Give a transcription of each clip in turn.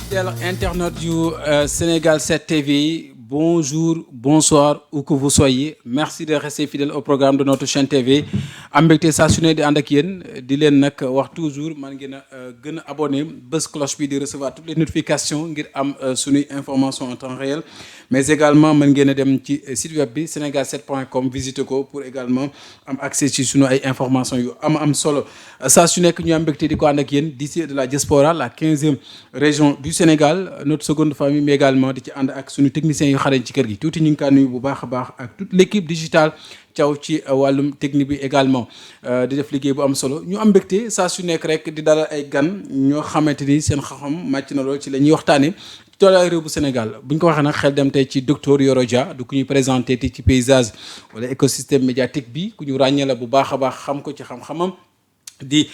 Fidèles internautes yu Sénégal 7 TV, bonjour, bonsoir, où que vous soyez. Merci de rester fidèle au programme de notre chaîne TV. am mbégte saa su ne di ànd ak yéen di leen nag wax toujours man ngeen a gën a abonné bés cloche bi di recevoir toutes les notifications ngir am suñuy information en temps réel. Mais également mën ngeen a dem ci site web bi sénégal7.com visiter ko pour également am accès ci sunu ay informations yu am solo saa su nekk ñu am mbégte di ko ànd ak yéen d'ici de la diaspora la 15e région du Sénégal notre seconde famille mais également di ci ànd ak sunu techniciens yu xarañ ci kër gi tuuti ñu ngi kaa nuyu bu baax a baax ak toute l'équipe digitale caw ci wàllum technique bi également di def liggéey bu am solo ñu am mbégte saa su nekk rek di dalal ay gan ñoo xamante ni seen xam-xam màcc na lool ci la ñuy waxtaanee tolluwaay réew bu Sénégal bu ñu ko waxee nag xel dem tey ci docteur Yoro Dia du ku ñuy présenté ti ci paysage wala écosystème médiatique bi ku ñu ràññee la bu baax a baax xam ko ci xam-xamam di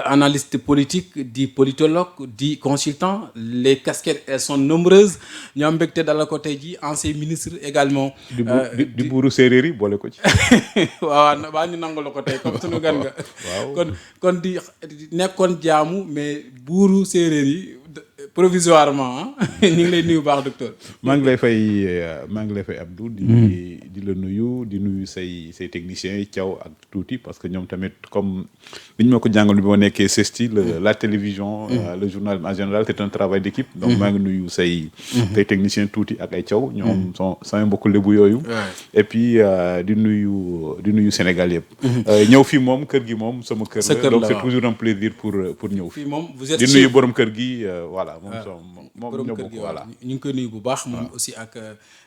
analyste politique di politologue di consultant les casquettes elles sont nombreuses ñu am mbégte dalal ko tey ji ancien ministre également. di buuru séeréer yi boole ko ci. waaw ñu nangu la ko tey comme sunu gan nga. waaw kon di nekkoon jaamu mais buuru séeréer yi. Provisoirement ñu ngi lay nuyu baax docteur. maa ngi lay fay Abdou. di la nuyu say techniciens yi Thiaw ak tuuti parce que ñoom tamit comme ni ñu ma ko jàngal bi ma nekkee CESTI la télévision. le journal en général c'est un travail d'équipe. donc maa ngi nuyu say techniciens tuuti ak ay Thiaw. ñoom sama mbokku lébu yooyu. et puis di nuyu Sénégal yëpp. ñëw fii moom kër gi moom sama kër la donc c'est toujours un plaisir pour ñëw fii. moom vous êtes di nuyu borom kër gi voilà. moom ñoo bokk voilà ñu ngi koy nuyu bu baax moom aussi ak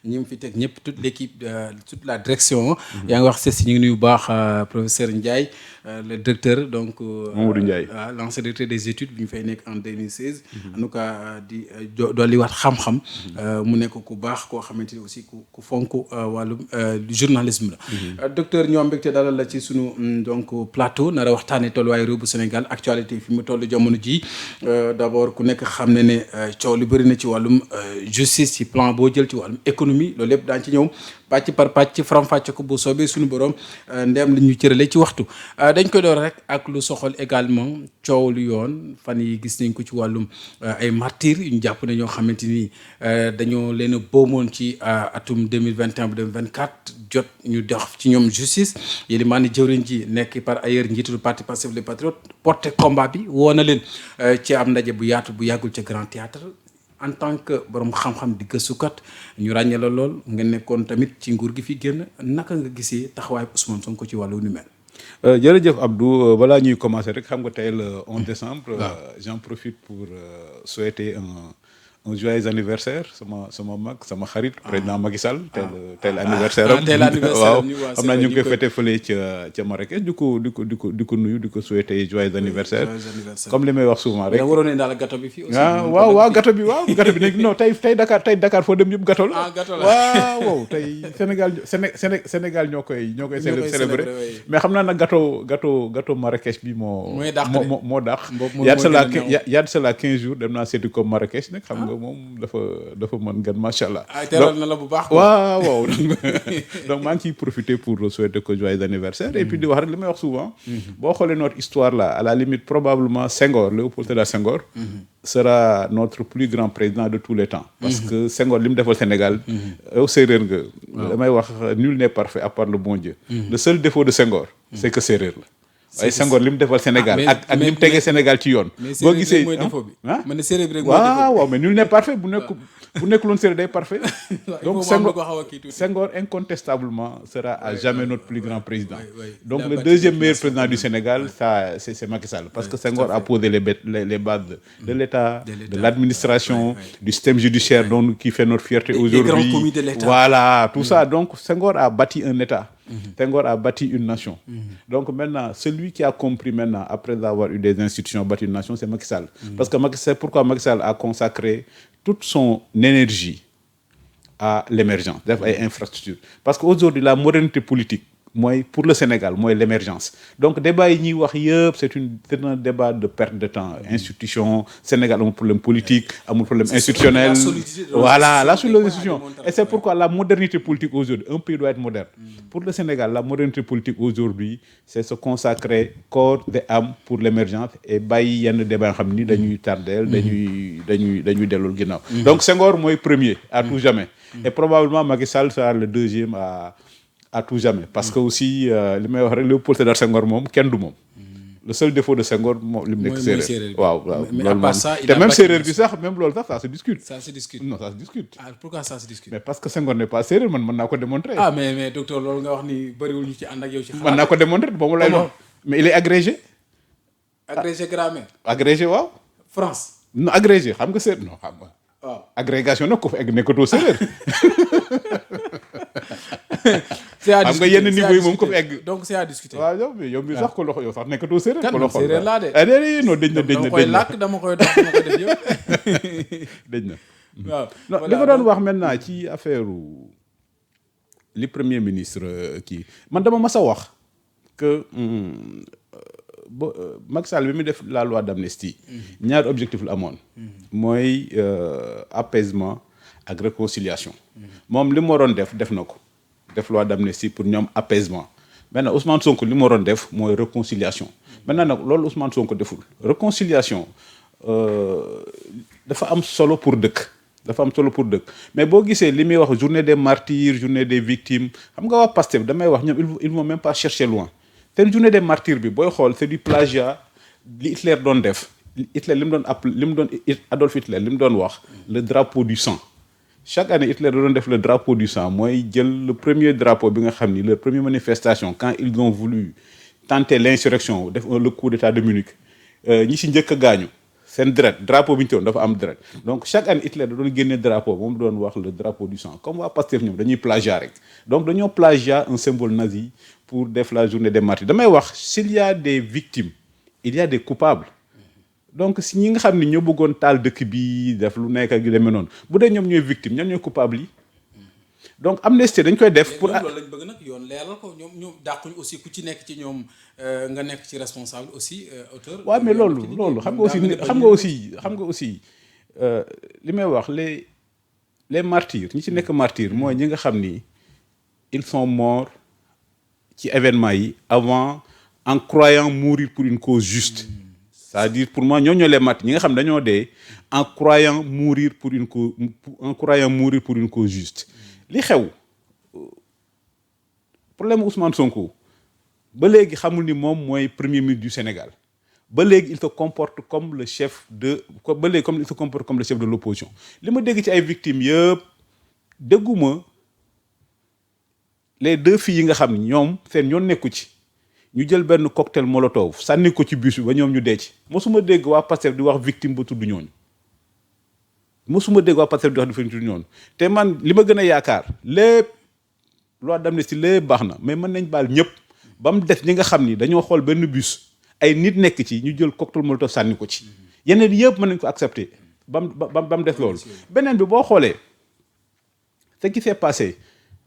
ñi mu fi teg ñëpp toute l'équipe toute la direction. yaa ngi wax CESTI ñu ngi nuyu bu baax professeur Ndiaye le directeur donc. Mamadou Ndiaye l'ancien directeur des études bi ñu fay nekk en 2016. en tout cas di dolli waat xam-xam. mu nekk ku baax koo xamante ni aussi ku fonk wàllum journalisme la. docteur ñoo mbégte dalal la ci sunu donc plateau nar a waxtaanee tolluwaayu réew bu Sénégal actualité fi mu toll jamono ji d'abord ku nekk xam ne coow li bëri na ci wàllum justice ci plan boo jël ci wàllum économie loolu lépp daañu ci ñëw pàcc par pàcc faram-fàcce ko bu soobee suñu borom ndem li ñu cëralee ci waxtu dañ koy door rek ak lu soxal également coow lu yoon fan yi gis nañ ko ci wàllum ay martyrs yu ñu jàpp ne ñoo xamante ni dañoo leen a boomoon ci atum 2021 ba 2024 jot ñu dox ci ñoom justice yéen maa ni jëwriñ ji nekk par ailleurs njiitu parti Pastef les Patriotes porté combat bi woo na leen ci am ndaje bu yaatu bu yàggul ca Grand Théâtre en tant que borom xam-xam di gëstukat ñu ràññee la lool nga nekkoon tamit ci nguur gi fi génn naka nga gisee taxawaay Ousmane Sonko ci wàllu nu mel. jërëjëf Abdou balaa ñuy commencer rek xam nga tey le 11 décembre. J'en profite pour souhaiter un joyeux anniversaire sama mag sama xarit président Macky Sall tel anniversaire am waaw xam naa ñu ngi koy fêté fële ca Marrakech di ko nuyu di ko souhaiter joyeux anniversaire comme li may wax souvent rek waroon nañ daal gâteau bi fii aussi waaw gâteau bi nag non tey Dakar foo dem yëpp gâteau la waaw tey Sénégal ñoo koy célébrer mais xam naa nag gâteau Marrakech bi moo dàq yaat cela 15 jours dem naa seeti ko Marrakech nag xam nga moom dafa mën gan macha allah. teral na la bu baax. waaw donc maa ngi ciy profiter pour souhaiter ko joyeux anniversaire. et puis di wax rek li may wax souvent. boo xoolee notre histoire là à la limite probablement Senghor Léopold Sédar Senghor. sera notre plus grand président de tous les temps. parce que Senghor li mu defal Sénégal. yow séeréer nga. damay wax nul n'est parfait à part le bon Dieu. le seul défaut de Senghor. c'est que séeréer la. waaye Senghor li mu defal Sénégal ak ni mu tegee Sénégal ci yoon. boo gisee man ne séeréer bi rek waaw mais nul n'est parfait bu nekkuloon séeréer day parfait. donc Senghor incontestablement sera à jamais notre plus grand président. donc le deuxième meilleur président du Sénégal c'est Macky Sall parce que Senghor a posé les bases de l'État, de l'administration, du système judiciaire qui fait notre fierté aujourd'hui. Les grands commis de l'État. Voilà, tout ça. Donc Senghor a bâti un État. Senghor a bâti une nation. Donc maintenant, celui qui a compris maintenant, après avoir eu des institutions, bâti une nation, c'est Macky Sall. Parce que pourquoi Macky Sall a consacré toute son énergie à l'émergence, à l'infrastructure. Parce qu'aujourd'hui, la modernité politique, mooy pour le Sénégal mooy l'émergence donc débat yi ñuy wax yëpp c'est un débat de perte de temps institution Sénégal amul problème politique amul problème institutionnel voilà la solidité de l'institution et c'est pourquoi la modernité politique aujourd'hui un pays doit être moderne pour le Sénégal la modernité politique aujourd'hui c'est se consacrer corps et âme pour l'émergence et bàyyi yenn débat yoo xam ni dañuy tardeel dañuy delloo ginnaaw donc Senghor mooy premier à tout jamais et probablement Macky Sall sera le deuxième à tout jamais parce que aussi li may wax rek Léopold Sédar Senghor moom kenn du moom le seul défaut de Senghor moom li mu nekk séeréer waaw mais à part ça te même séeréer bi sax même loolu sax ça se discute non ça se discute pourquoi ça se discute mais parce que Senghor n'est pas séeréer man mën naa ko démontrer mais docteur loolu nga wax ni bëriwul ñu ci ànd ak yow ci xalaat mën naa ko démontrer boobu lay wax mais il est agrégé grammaire agrégé waaw France non agrégé xam nga séeréer non xam nga waaw agrégation nag ko fa egg nekkatoo séeréer xam nga yenn niveau yi moom ko fi egg donc c'est à discuter waaw yow mi sax ko loxo yow sax nekkatoo séeréer ko loxo séeréer laa de non dañ na dama koy làkk dama koy def yëpp dañ na waaw non li nga doon wax maintenant ci affaire li premier ministre kii man dama mas a wax que Macky Sall bi mu def la loi d'amnistie ñaari objectif la amoon mooy apaisement ak réconciliation moom li mu waroon def na ko def loi d'amnistie pour ñoom apaisement maintenant Ousmane Sonko li mu waroon def mooy réconciliation maintenant nag loolu Ousmane Sonko deful réconciliation dafa am solo pour dëkk mais boo gisee li muy wax journée des martyrs journée des victimes xam nga waa Pastef damay wax ñoom ils vont même pas chercher loin te journée des martyrs bi booy xool c'est du plagiat li Hitler doon def Hitler Adolf Hitler li mu doon wax le drapeau du sang chaque année Hitler da doon def le drapeau du sang mooy jël le premier drapeau bi nga xam ni leur première manifestation quand ils ont voulu tenter l'insurrection def le coup d'état de Munich ñi si njëkk a gaañu seen deret drapeau bi ñu teewoon dafa am deret donc chaque année Hitler da doon génne drapeau moom doon wax le drapeau du sang comme waa Pastef ñoom dañuy plagiat rek donc dañoo plagiat un symbole nazi pour def la journée des martyrs damay wax s'il y a des victimes il y a des coupables donc si ñi nga xam ne ñoo bëggoon taal dëkk bi def lu nekk ak yu demee noonu bu dee ñoom ñooy victime ñoom ñooy coupable yi donc amnistie dañ koy def pour loolu lañ bëgg nag yoon leeral ko ñoom dàquñu aussi ku ci nekk ci ñoom nga nekk ci responsable aussi auteur waaw mais loolu xam nga aussi li may wax les martyrs ñi ci nekk martyrs mooy ñi nga xam ni ils sont morts ci événement yi avant en croyant mourir pour une cause juste c'est-à-dire pour moi ñoo les martyrs ñi nga xam dañoo dee en croyant mourir pour une cause juste li xew problème Ousmane Sonko ba léegi xamul ni moom mooy premier ministre du Sénégal ba léegi il se comporte comme le chef de l'opposition li ma dégg ci ay victimes yëpp dégguma les deux filles yi nga xam ni ñoom seen ñoon nekku ci ñu jël benn cocktail molotov sànni ko ci bus bi ba ñoom ñu dee ci mosuma dégg waa Pastef di wax victime ba tudd ñooñu te man li ma gën a yaakaar lépp loi d'amnistie lépp baax na mais mën nañ baal ñëpp ba mu des ñi nga xam ni dañoo xool benn bus ay nit nekk ci ñu jël cocktail molotov sànni ko ci yeneen yëpp mën nañ ko accepter ba mu des loolu beneen bi boo xoolee ce qui s'est passé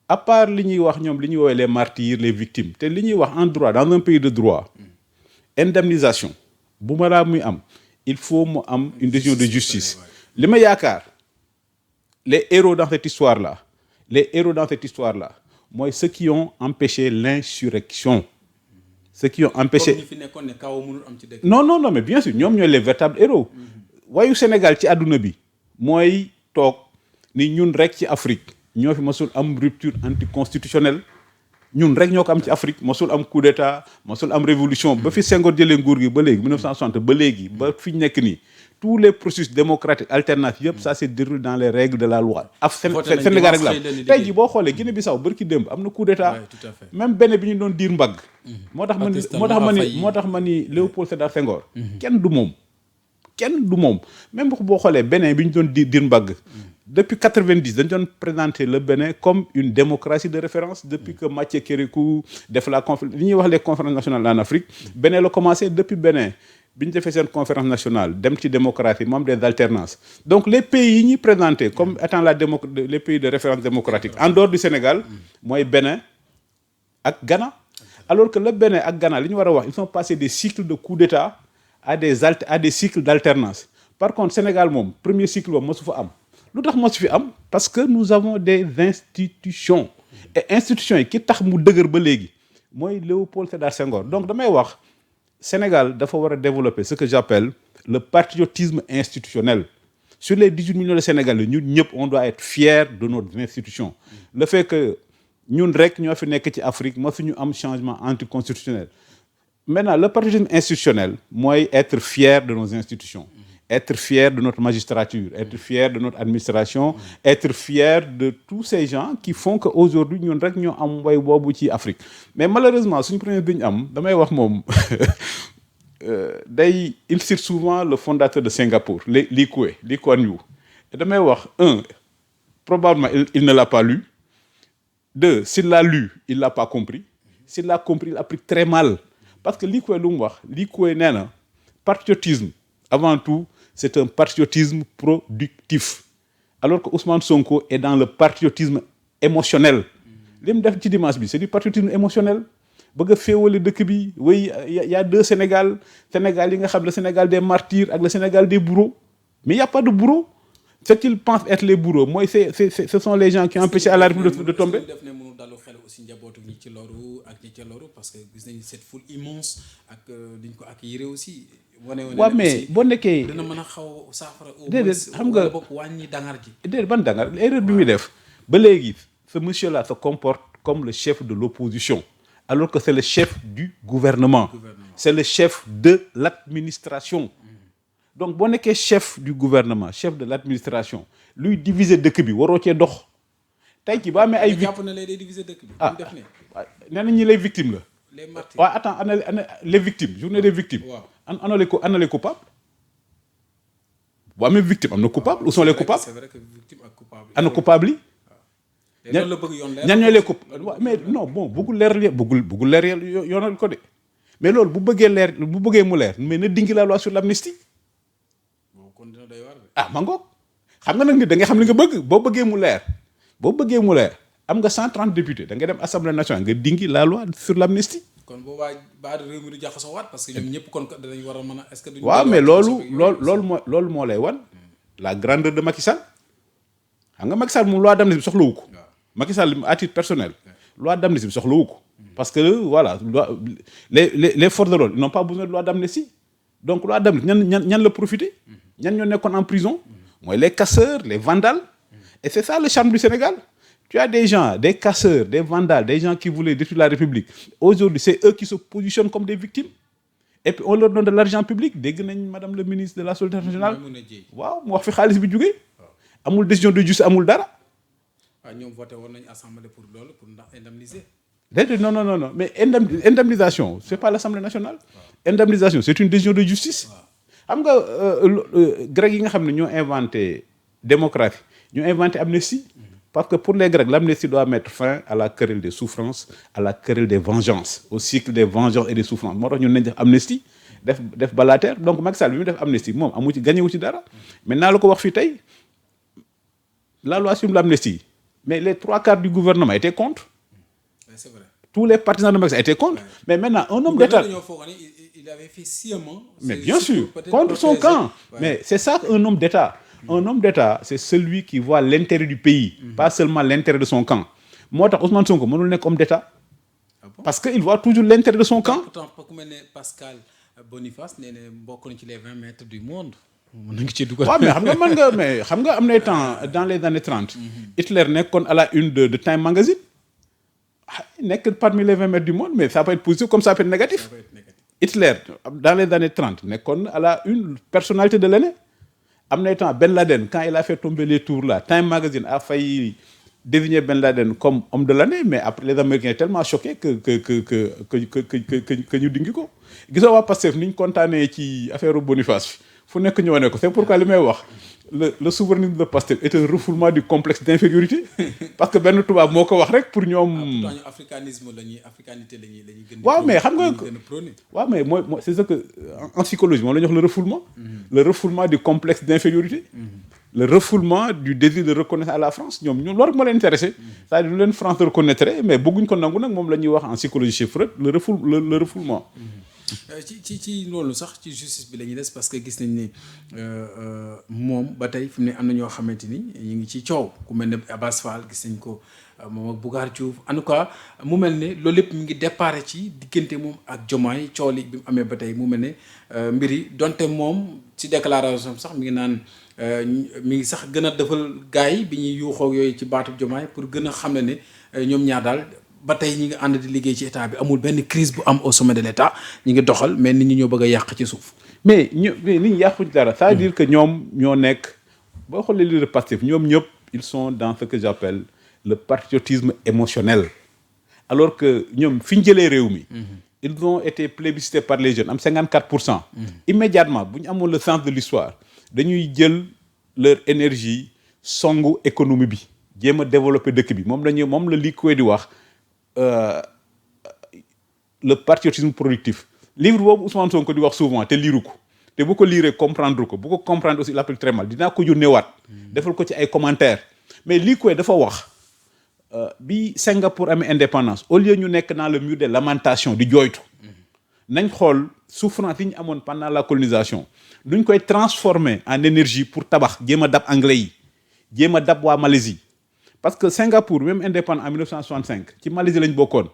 à part li ñuy wax ñoom li ñuy woowee les martyrs les victimes te li ñuy wax en droit dans un pays de droit indemnisation bu ma laa muy am il faut mu am une décision de justice li ma yaakaar les héros dans cette histoire là mooy ceux qui ont empêché l'insurrection ceux qui ont empêché non mais bien sûr ñoom ñooy les véritables héros wayu Sénégal ci àdduna bi mooy toog ni ñun rek ci Afrique ñoo fi masul am rupture anticonstitutionnelle ñun rek ñoo ko am ci Afrique masul am coup d'état masul am révolution ba fi Senghor jëlee nguur gi ba léegi 1960 ba léegi ba fi ñu nekk nii tous les processus démocratiques alternatifs yëpp ça se déroule dans les règles de la loi Sénégal rek la tey jii boo xoolee Guinée-Bissau bërki démb am na coup d'état même benn bi ñu doon diir mbagg moo tax ma ni Léopold Sédar Senghor kenn du moom même boo xoolee Bénin bi ñu doon diir mbagg depuis 90 dañu doon présenter le Bénin comme une démocratie de référence depuis que Mathieu Kérékou def la conférence li ñuy wax les conférences nationales en Afrique Bénin la commencé depuis Bénin bi ñu defee seen conférence nationale dem ci démocratie moom des alternances donc les pays yi ñuy présenté comme étant les pays de référence démocratique en dehors du Sénégal mooy Bénin ak Ghana. Alors que le Bénin ak Ghana li ñu war a wax ils sont passés des cycles de coup d'état à des cycles d'alternance. Par contre Sénégal moom premier cycle boobu mosu fa am lu tax mosu fi am parce que nous avons des institutions et institutions yi ki tax mu dëgër ba léegi mooy Léopold Sédar Senghor. Donc damay wax Sénégal dafa war a développer ce que j'appelle le patriotisme institutionnel. Sur les 18 millions de Sénégalais ñun ñëpp on doit être fiers de nos institutions. Le fait que ñun rek ñoo fi nekk ci Afrique moo fi ñu am changement anticonstitutionnel. Maintenant le patriotisme institutionnel mooy être fier de nos institutions, être fier de notre magistrature, être fier de notre administration, être fier de tous ces gens qui font que aujourd'hui ñun rek ñoo am way boobu ci Afrique. Mais malheureusement suñu premier bi ñu am damay wax moom il cite souvent le fondateur de Singapour Lee Kuan Yew. Et damay wax probablement il ne l'a pas lu. 2, s'il l'a lu il l'a pas compris. S'il l'a compris il applique très mal. Parce que Lee Kuan lu mu wax Lee Kuan nee na patriotisme avant tout c'est un patriotisme productif. Alors que Ousmane Sonko est dans le patriotisme émotionnel. Li mu def ci dimanche bi c'est du patriotisme émotionnel. bëgg a féewale dëkk bi oui y a deux Sénégal yi nga xam le Sénégal des martyrs ak le Sénégal des bourreaux. Mais il y a pas de bourreaux. Ce qu'ils pensent être les bourreaux mooy ce sont les gens qui ont empêché à la République de tomber. def ne mënu dalu xel aussi njabootu ñi ci loru ak ñi ci loru parce que gis nañu cette foule immense ak diñ ko accueillir aussi. waaw mais boo nekkee dina mën a xaw saafara. déedéet xam nga bokk wàññi dangar ji. déedéet ban dangar erreur bi muy def ba léegi ce monsieur là se comporte comme le chef de l'opposition alors que c'est le chef du gouvernement. C'est le chef de l'administration. Donc boo nekkee chef du gouvernement chef de l'administration luy diviser dëkk bi waroo cee dox tey ci ba amee ay. jàpp na lay day diviser dëkk bi. def ne nee nañ ñi les victimes la. les martyrs waaw attends ana les victimes journée des victimes. waaw ana les coupables. boo amee victime am na coupable où sont les coupables. c'est vrai que victime ak coupable. ana coupable yi. ñan la bëgg yoon leer ñan ñooy les coupables mais non bon bëggul leer yoonal ko de mais loolu bu bëggee mu leer mais na dingi la loi sur l'amnistie. Ma ngoog xam nga nag nit da nga xam li nga bëgg boo bëggee mu leer am nga 130 députés da nga dem assemblée nationale nga dingi la loi sur l'amnistie. kon boobaa ba réew mi du jaxasoo waat parce que ñoom ñëpp kon danañ war a mën a est-ce que. waaw mais loolu moo lay wan la grandeur de Macky Sall xam nga Macky Sall moom loi d'amnistie bi soxlawu ko. Macky Sall à titre personnel loi d'amnistie bi soxlawu ko. parce que voilà les forces de l'ordre ils n'ont pas besoin de loi d'amnistie. Donc loi d'amnistie ñan la profiter. ñan ñoo nekkoon en prison. mooy les casseurs les vandales. Et c'est ça le charme du Sénégal. Tu as des gens des casseurs des vandales des gens qui voulaient détruire la République. Aujourd'hui c'est eux qui se positionnent comme des victimes. Et puis on leur donne de l'argent public dégg nañ madame le ministre de la Solidarité nationale. waaw mu wax fi xaalis bi jógee. amul décision de justice amul dara. waaw ñoom voté woon nañu assemblée pour loolu pour ndax indemniser. déedéet non mais indemnisation c'est pas l'Assemblée nationale. Indemnisation c'est une décision de justice. xam nga grec yi nga xam ne ñoo inventé démocratie ñoo inventé amnistie. Parce que pour les Grecs l'amnistie doit mettre fin à la querelle des souffrances à la querelle des vengeances au cycle des vengeances et des souffrances moo tax ñun nañ def amnistie def balater donc Macky Sall bi mu def amnistie moom amu ci gagné wu ci dara. maintenant la ko wax fii tey la loi sur l'amnistie mais les 3/4 du gouvernement étaient contre. C'est vrai. Tous les partisans de Macky Sall étaient contre. Mais maintenant un homme d'État. Il avait fait sciemment. Mais bien sûr contre son camp. Mais c'est ça qu'un homme d'État. Un homme d'État c'est celui qui voit l'intérêt du pays. Pas seulement l'intérêt de son camp. moo tax Ousmane Sonko mënul nekk homme d'État. Parce que il voit toujours l'intérêt de son camp. Pourtant ku mel ne Pascal Boniface nee na bokk na ci les 20 maîtres du monde. mën nañu ci dugal. waaw mais xam nga am na temps dans les années 30. Hitler nekkoon à la une de Time Magazine. nekk parmi les 20 maîtres du monde mais ça peut être positif comme ça peut être négatif. Hitler dans les années 30 nekkoon à la une personnalité de l'année. am na temps Ben Laden quand il a fait tomber les tours là Time Magazine a failli désigner Ben Laden comme homme de l'année mais après les Américains étaient tellement choqués que ñu dingi ko. gisoo waa Pastef ni ñu kontaanee ci affaire Boniface fu nekk ñu wane ko c'est pourquoi li may wax le souverainisme de Pastef est un refoulement du complexe d'infériorité parce que benn tubaab moo ko wax rek pour ñoom. pourtant africanisme africanité la ñuy gën. waaw mais xam nga waaw mais mooy c'est ce que en psychologie moom la ñuy wax le refoulement. Le refoulement du complexe d'infériorité. le refoulement du désir de reconnaître à la France ñoom loolu rek moo leen intéressé c'est-à-dire lu leen France reconnaître mais bëgguñ ko nangu nag moom la ñuy wax en psychologie chez Freud le refoulement. ci loolu sax ci justice bi la ñuy des parce que gis nañ ni moom ba tey fi mu ne am na ñoo xamante ni ñu ngi ci coow ku mel ne Abass Fall gis nañ ko moom ak Bougar Diouf en tout cas mu mel ne loolu lépp mi ngi départ ci diggante moom ak Diomaye coow li bi mu amee ba tey mu mel ne mbir yi donte moom ci déclaration sax mi ngi naan mi ngi sax gën a defal gars yi bi ñuy yuuxoo yooyu ci baatu Diomaye pour gën a xam ne ñoom ñaar daal. ba tey ñi ngi ànd di liggéey ci état bi amul benn crise bu am au sommet de l'état ñi ngi doxal mais nit ñi ñoo bëgg a yàq ci suuf. mais nit ñi yàquñ dara. c'est-à-dire que ñoom ñoo nekk boo xoolee li le Pastef ñoom ñëpp ils sont dans ce que j'appelle le patriotisme émotionnel alors que ñoom fi ñu jëlee réew mi. ils ont été plébiscités par les jeunes am 54%. Immédiatement bu ñu amoon le sens de l'histoire dañuy jël leur énergie songu économie bi jéem a développer dëkk bi moom la lii koy di wax. Le patriotisme productif livre boobu Ousmane Sonko di wax souvent te liiru ko te bu ko liiree comprendre ko bu ko comprendre aussi il applique très mal dinaa ko yónneewaat defal ko ci ay commentaires mais lii koy dafa wax bi Singapour amee indépendance au lieu ñu nekk dans le mur des lamentations di jooytu nañ xool souffrance yi ñu amoon pendant la colonisation nuñ koy transformer en énergie pour tabax jéem a dab anglais yi jéem a dab waa Malaisie parce que Singapour même indépendant en 1965 ci Malaisie lañ bokkoon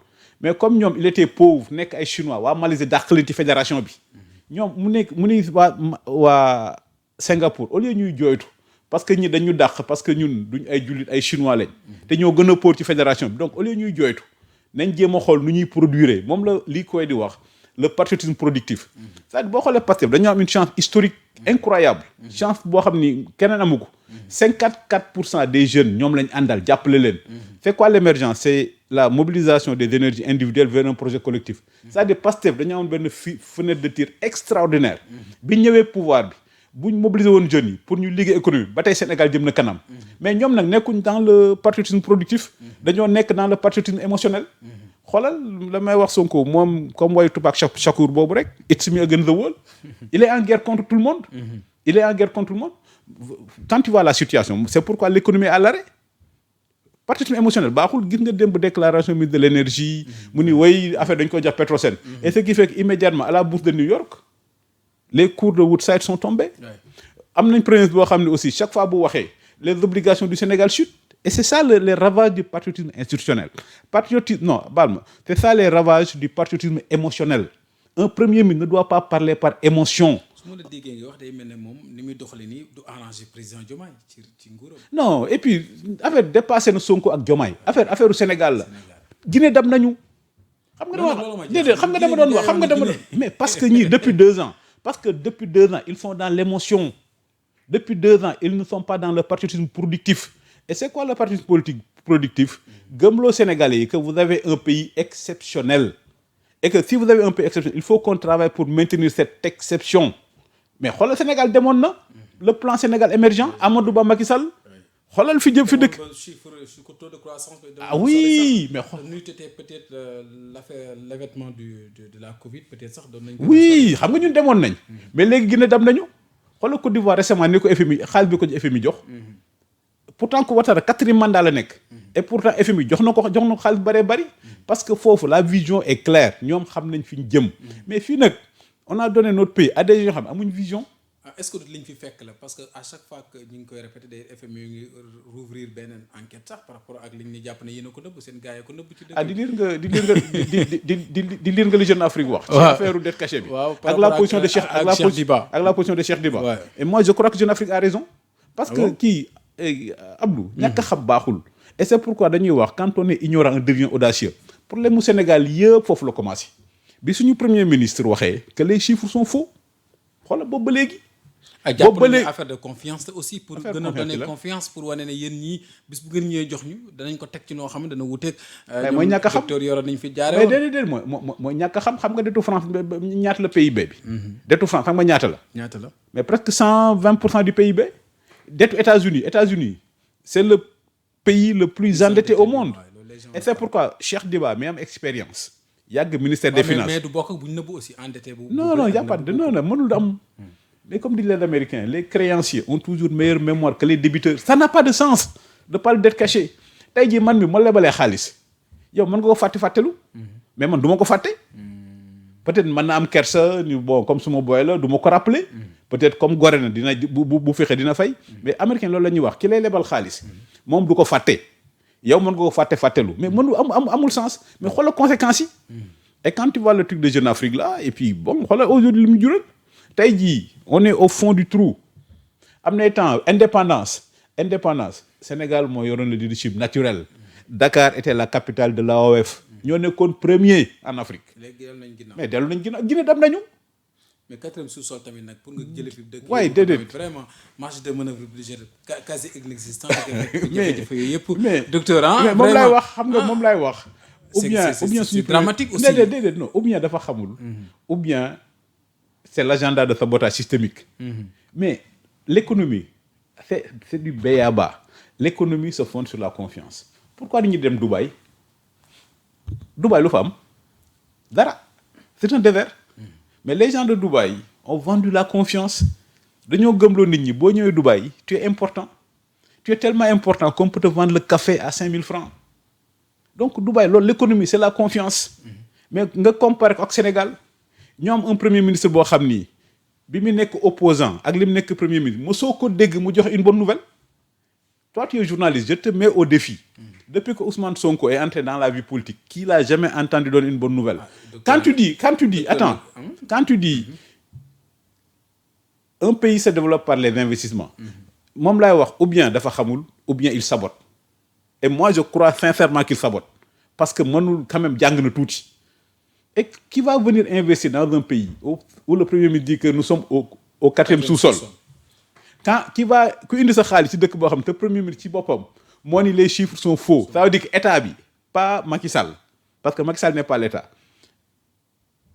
mais comme ñoom il était pauvre nekk ay chinois waa Malaisie dàq leen ci fédération bi ñoom mu ni waa Singapour au lieu ñuy jooytu parce que ñi dañu dàq parce que ñun duñ ay jullit ay chinois lañ te ñoo gën a pauvre ci fédération bi donc au lieu ñuy jooytu nañ jéem a xool nu ñuy produire moom la lii koy di wax le patriotisme productif c'est-à-dire boo xoolee Pastef dañoo am une chance historique incroyable chance boo xam ni keneen amu ko 54% des jeunes ñoom lañ àndal jàppale leen c'est quoi l'émergence c'est la mobilisation des énergies individuelles vers un projet collectif c'est-à-dire Pastef dañoo amoon benn fenêtre de tir extraordinaire bi ñëwee pouvoir bi buñ mobiliser woon jeunes yi pour ñu liggéey économie ba tey Sénégal jëm na kanam mais ñoom nag nekkuñ dans le patriotisme productif dañoo nekk dans le patriotisme émotionnel xoolal la may wax Sonko moom comme wayu Tupac Shakur boobu rek it's me against the world il est en guerre contre tout le monde quand tu vois la situation c'est pourquoi l'économie est à l'arrêt patriotisme émotionnel baaxul gis nga démb déclaration ministre de l'énergie mu ni way affaire dañ ko jox Petrosen et ce qui fait que immédiatement à la bourse de New York les cours de Woodside sont tombés am nañ premier boo xam ne aussi chaque fois bu waxee les obligations du Sénégal chutent et c'est ça les ravages du patriotisme institutionnel c'est ça les ravages du patriotisme émotionnel un premier ministre ne doit pas parler par émotion. su ma la déggee nga wax day mel ne moom ni muy doxalee nii du arranger président Diomaye ci nguuram. non et puis affaire dépassé na Sonko ak Diomaye affaire u Sénégal la. Guinée dam nañu. xam nga dama doon wax mais parce que ñii depuis 2 ans ils sont dans l'émotion depuis 2 ans ils ne sont pas dans le patriotisme productif et c'est quoi le patriotisme productif gëmloo Sénégalais yi que vous avez un pays exceptionnel et que si vous avez un pays exceptionnel il faut qu'on travaille pour maintenir cette exception mais xoolal Sénégal demoon na le plan Sénégal émergent Amadou Ba Macky Sall xoolal fi dëkk. chiffre taux de croissance. ah oui mais peut-être l'avènement de la Covid peut-être sax doon nañ. oui xam nga ñun demoon nañ. mais léegi Guinée dem nañu. xoolal Côte d'Ivoire récemment ni ko FMI xaalis bi ko FMI jox. pourtant ko Ouattara 4e mandat la nekk. et pourtant FMI jox na ko xaalis bëree bëri. parce que foofu la vision est claire ñoom xam nañ fi ñu jëm. mais fii nag on a donné notre pays à des gens xam amuñ vision. est-ce que liñ fi fekk la parce que à chaque fois que ñu ngi koy répété day FMI ngi rouvrir beneen enquête sax par rapport ak li ñu jàpp ne yéen a ko nëbb seen gars yi ko nëbb ci dëkk. di lire nga li Jeune Afrique wax. ci affaire dette cachée bi. ak la position de Cheikh ak la position de Cheikh Diba. et moi je crois que Jeune Afrique a raison. parce que kii Abdou. ñàkk a xam baaxul. et c'est pourquoi dañuy wax quand on est ignorant on devient audacieux problème mu Sénégal yëpp foofu la commencé bi suñu premier ministre waxee que les chiffres sont faux xoolal boobu ba léegi. boobu ba affaire de confiance aussi pour gën a donner confiance pour wane ne yéen ñii bis bu ngeen ñëwee jox ñu danañ ko teg ci noo xam ne dana wuteeg. mooy ñàkk a xam docteur yoroon nañ fi jaaree mais déedéet mooy ñàkk a xam nga dettu France ñaata la PIB bi. dettu France xam nga ñaata la. mais presque 120% du PIB. dettu États-Unis c'est le pays le plus endetté au monde. et c'est pourquoi Cheikh Diba mi am expérience. yàgg ministère des finances mais du bokk bu ñu nëbbu aussi endetté bu. non y a pas de non mënul am. Mais comme disent les Américains, les créanciers ont toujours meilleure mémoire que les débiteurs. Ça n'a pas de sens de parler de dette cachée. Tey jii man mi ma lebalee xaalis yow mën nga ko fàttelu mais man du ma ko fàtte. Peut-être mën na am kersa ni bon comme suma boy la du ma ko rappeler. Peut-être comme gore na dina bu fexe dina fay. Mais américain loolu la ñuy wax ki lay lebal xaalis moom du ko fàtte. yow mën nga ko fàttelu mais mënu amul sens mais xoolal conséquences yi. Et quand tu vois le truc de Jeune Afrique là et puis bon xoolal aujourd'hui li mu jural tey jii on est au fond du trou. am na temps indépendance Sénégal moo yoroon le leadership naturel. Dakar était la capitale de l'AOF. ñoo nekkoon premier en Afrique. léegi dellu nañ ginnaaw mais dellu nañ ginnaaw Guinée dem nañu. mais quatrième sous-sol tamit nag pour nga jëlee fi dëkk. waaye déedéet vraiment marge de manœuvre budgétaire quasi inexistant. jafe-jafe yooyu yëpp. mais docteur mais moom laay wax xam nga moom laay wax. ou bien c'est dramatique aussi. déedéet non ou bien dafa xamul. ou bien c'est l'agenda de sabotage systémique. Mais l'économie c'est du b.a-ba. L'économie se fonde sur la confiance. Pourquoi nit ñi dem Dubaï lu fa am dara c'est un désert. Mais les gens de Dubaï ont vendu la confiance. Dañoo gëmloo nit ñi boo ñëwee Dubaï tu es important. Tu es tellement important qu'on peut te vendre le café à 5 000 francs. Donc Dubaï loolu l'économie c'est la confiance. Mais nga comparer ko ak Sénégal ñoo am un premier ministre boo xam ni bi mu nekk opposant ak li mu nekk premier ministre mosoo ko dégg mu joxe une bonne nouvelle. Toi tu es journaliste, je te mets au défi. Depuis que Ousmane Sonko est entré dans la vie politique, qui l'a jamais entendu donner une bonne nouvelle? Quand tu dis, un pays se développe par les investissements, moom laay wax ou bien dafa xamul ou bien il sabote. Et moi je crois sincèrement qu'il sabote parce que mënul quand même jàng na tuuti. Et qui va venir investir dans un pays où le premier ministre dit que nous sommes au 4e sous-sol? Ku indi sa xaalis ci dëkk boo xam te premier ministre ci boppam moo ni les chiffres sont faux. Ça veut dire que état bi pas Macky Sall parce que Macky Sall n'est pas l'état.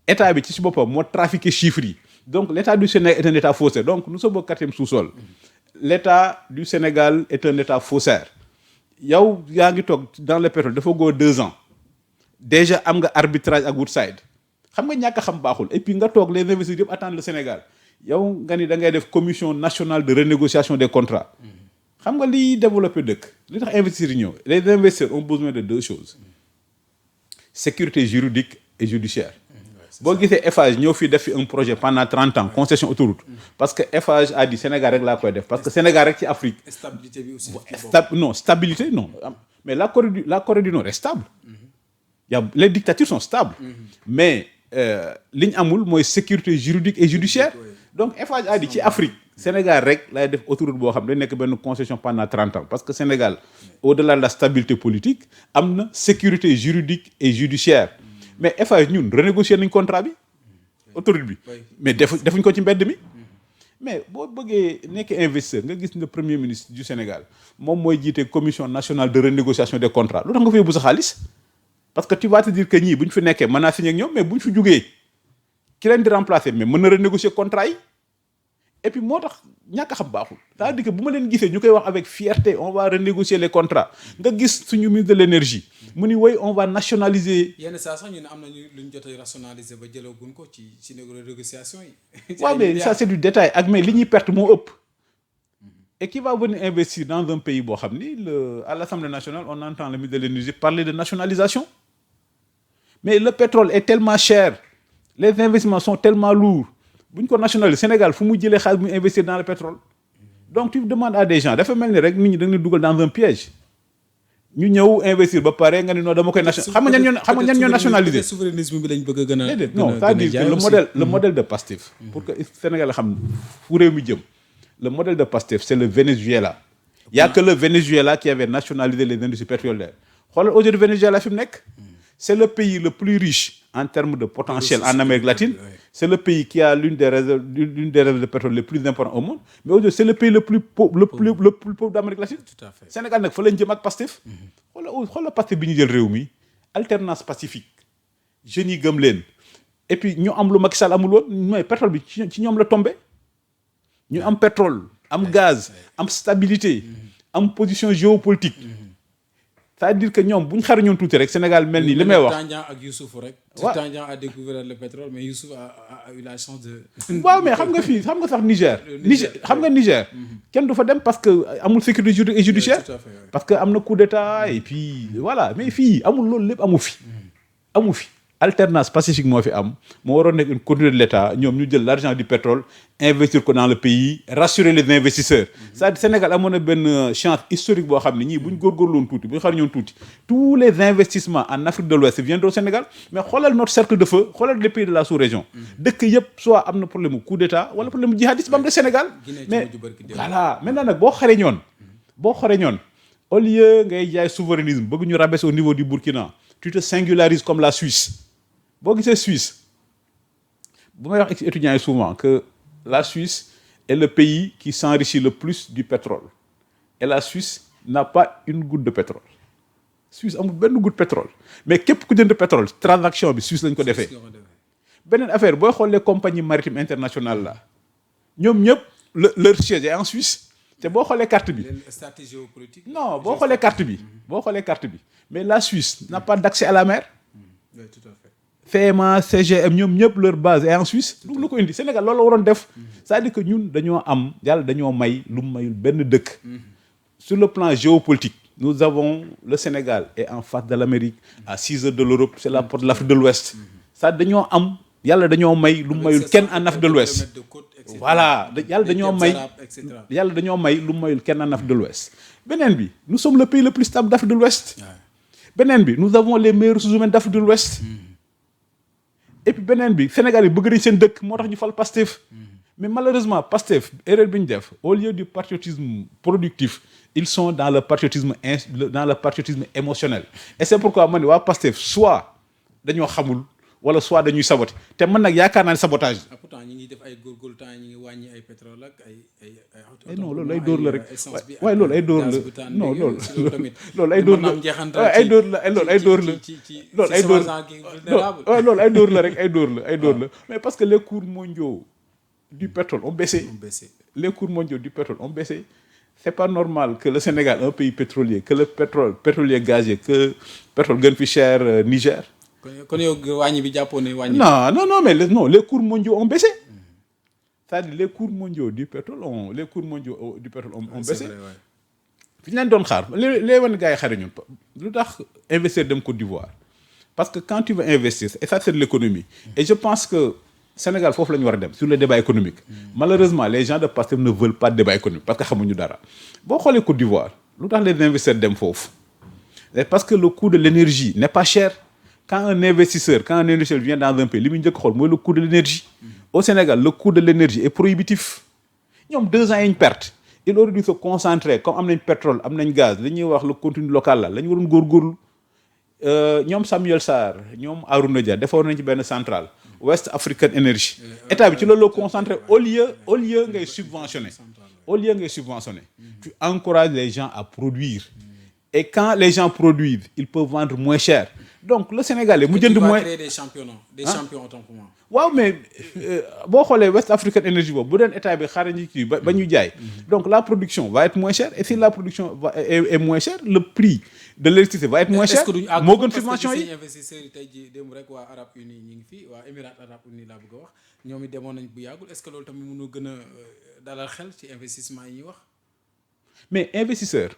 État bi ci boppam moo trafiqué chiffres yi. Donc l'état du Sénégal est un état faussaire. Donc nous sommes au 4e sous-sol. L'état du Sénégal est un état faussaire. Yow yaa ngi toog dans le pétrole dafa góor 2 ans déjà am nga arbitrage ak Woodside xam nga ñàkk a xam baaxul et puis nga toog les investisseurs yëpp attendent le Sénégal. yow nga ni da ngay def commission nationale de renégociation des contrats xam nga liy développé dëkk li tax investisseurs yi ñëw les investisseurs ont besoin de 2 choses sécurité juridique et judiciaire. boo gisee Eiffage ñëw fii def fi un projet pendant 30 ans concession autoroute parce que Eiffage a dit Sénégal rek laa koy def parce que Sénégal rek ci Afrique. stabilité bi aussi. Stabilité non mais la Corée du Nord est stable. Les dictatures sont stables. Mais li ñu amul mooy sécurité juridique et judiciaire. Donc Eiffage a dit ci Afrique Sénégal rek lay def autoroute boo xam ne nekk benn concession pendant 30 ans parce que Sénégal au-delà de la stabilité politique am na sécurité juridique et judiciaire. Mais Eiffage ñun renégocier nañ contrat bi autoroute bi mais defuñ ko ci mbedd mi. Mais boo bëggee nekk investisseur nga gis nga premier ministre du Sénégal moom mooy jiite commission nationale de renégociation des contrats lu tax nga fa yóbbu sa xaalis parce que tu vas te dire que ñii bu ñu fi nekkee mën naa signé ak ñoom mais bu ñu fi jugee ki leen di remplacer mais mën na renégocier contrat yi et puis moo tax ñàkk a xam baaxul. c'est-à-dire que bu ma leen gisee ñu koy wax avec fierté on va renégocier les contrats nga gis suñu ministre de l'énergie mu ni woy on va nationaliser. yenn saa sax ñu ne am nañu lu ñu jot a rationaliser ba jëlaguñ ko ci négociation yi. waaw mais ça c'est du détail ak mais li ñuy perte moo ëpp. Et qui va venir investir dans un pays boo xam ni à l'Assemblée nationale on entend le ministre de l'énergie parler de nationalisation. Mais le pétrole est tellement cher les investissements sont tellement lourds bu ñu ko nationaliser Sénégal fu mu jëlee xaalis mu investir dans le pétrole. Donc tu demandes à des gens dafa mel ni rek nit ñi da nga dugal dans un piège ñu ñëw investir ba pare nga ni non dama koy xam nga ñan ñoo nationaliser. souverainisme bi lañ bëgg a gën a. non c'est-à-dire que le modèle de Pastef. pour que Sénégal xam fu réew mi jëm. Le modèle de Pastef c'est le Venezuela. Il y a que le Venezuela qui avait nationalisé les industries pétrolières. Xoolal aujourd'hui Venezuela fi mu nekk. C'est le pays le plus riche en termes de potentiel en Amérique latine. C'est le pays qui a l'une des réserves de pétrole les plus importantes au monde. Mais aujourd'hui c'est le pays le plus pauvre d'Amérique latine. Tout à fait. Sénégal nag fa lañ jëm ak Pastef. xoolal Pastef bi ñu jël réew mi alternance pacifique jeunes yi gëm leen et puis ñu am lu Macky Sall amul woon mooy pétrole bi ci ñoom la tombé. ñu am pétrole am gaz am stabilité am position géopolitique c'est-à-dire que ñoom bu ñu xarañoon tuuti rek Sénégal mel ni li may wax. Tandian ak Youssouf rek. waaw Tandian a découvert le pétrole mais Youssouf a eu la chance de. waaw mais xam nga fii xam nga sax Niger. xam nga Niger. kenn du fa dem parce que amul sécurité juridique et judiciaire. Tout à fait, ouais. parce que am na coup d'état et puis voilà mais fii amul loolu lépp amu fi. amu fi alternance pacifique moo fi am moo waroon nekk une continuité de l'État ñoom ñu jël l'argent du pétrole investir ko dans le pays rassurer les investisseurs. c'est-à-dire Sénégal amoon na benn chance historique boo xam ne ñii bu ñu góorgóorloon tuuti bu ñu xarañoon tuuti tous les investissements en Afrique de l'Ouest viendront au Sénégal mais xoolal notre cercle de feu xoolal les pays de la sous-région. dëkk yëpp soit am na problème mu coup d'état wala problème mu jihadiste ba am de Sénégal. mais voilà maintenant nag boo xarañoon au lieu ngay jaay souverainisme bëgg ñu rabaisser au niveau du Burkina tu te singularises comme la Suisse. boo gisee Suisse bu may wax étudiants yi souvent que la Suisse est le pays qui s'enrichit le plus du pétrole et la Suisse n'a pas une goutte de pétrole Suisse amul benn goutte de pétrole mais képp ku jënd pétrole transaction bi Suisse lañ ko defee. beneen affaire booy xool les compagnies maritimes internationales là ñoom ñëpp leur siège est en Suisse te boo xoolee carte bi. stratégie géopolitique. non boo xoolee carte bi. mais la Suisse n'a pas d'accès à la mer. Oui, tout à fait. FEMA CGM ñoom ñëpp leur base est en Suisse lu ko indi Sénégal loolu la waroon def c'est-à-dire que ñun dañoo am yàlla dañoo may lu mayul benn dëkk sur le plan géopolitique nous avons le Sénégal est en face de l'Amérique à 6 heures de l'Europe c'est la porte de l'Afrique de l'Ouest ça dañoo am yàlla dañoo may lu mayul kenn en Afrique de l'Ouest voilà yàlla dañoo may lu mayul kenn en Afrique de l'Ouest beneen bi nous sommes le pays le plus stable d'Afrique de l'Ouest beneen bi nous avons les meilleures ressources humaines d'Afrique de l'Ouest et puis beneen bi Sénégal yi bëgg nañ seen dëkk moo tax ñu fal Pastef mais malheureusement Pastef erreur bi ñu def au lieu du patriotisme productif ils sont dans le patriotisme émotionnel et c'est pourquoi ma ne waa Pastef soit dañoo xamul wala soit dañuy saboter te man nag yaakaar naa ne sabotage. pourtant ñi ngi def ay góorgóorlu temps ñi ngi wàññi ay pétrole ak ay non loolu ay dóor la rek waaye loolu ay dóor la non loolu loolu ay dóor la ay dóor la loolu ay dóor la loolu ay dóor la loolu ay dóor la rek ay dóor la mais parce que les cours mondiaux du pétrole ont baissé les cours mondiaux du pétrole ont baissé c'est pas normal que le Sénégal un pays pétrolier que le pétrolier gazier que pétrole gën fi cher Niger. kon yow wàññi bi jàppoon ne wàññi. non mais les cours mondiaux ont baissé. c'est-à-dire les cours mondiaux du pétrole ont baissé. fi ñu leen doon xaar les wan gars yi xariñu lu tax investir dem Côte d'Ivoire parce que quand tu veux investir et ça c'est de l'économie et je pense que Sénégal foofu la ñu war a dem sur le débat économique. Malheureusement les gens de Pastef ne veulent pas de débat économique parce que xamuñu dara boo xoolee Côte d'Ivoire lu tax les investisseurs dem foofu parce que le coût de l'énergie n'est pas cher. Quand un investisseur vient dans un pays li muy njëkk xool mooy le coût de l'énergie. Au Sénégal le coût de l'énergie est prohibitif ñoom 2 ans yi ñu perte il aurait dû se concentrer comme am nañ pétrole am nañ gaz li ñuy wax le contenu local la ñu waroon góorgóorlu ñoom Samuel Sarr ñoom Arouna Dia defoon nañ ci benn centrale West African Energy état bi ci loolu la concentré au lieu ngay subventionner tu encourages les gens à produire et quand les gens produisent ils peuvent vendre moins cher. Donc le Sénégalais mu jënd mooy créer des champions autant pour moi. waaw mais boo xoolee West African Energy boobu bu deen état bi xaaral ñu kii ba ñu jaay donc la production va être moins chère et si la production est moins chère le prix de l'électricité va être moins cher moo gën subvention yi. investisseurs yi tey jii démb rek waa Arabes Unis ñu ngi fi waa Émirats Arabes Unis laa bëgg a wax ñoom it demoon nañ bu yàggul est-ce que loolu tamit mënoo gën a dalal xel ci investissement yi ñuy wax. mais investisseurs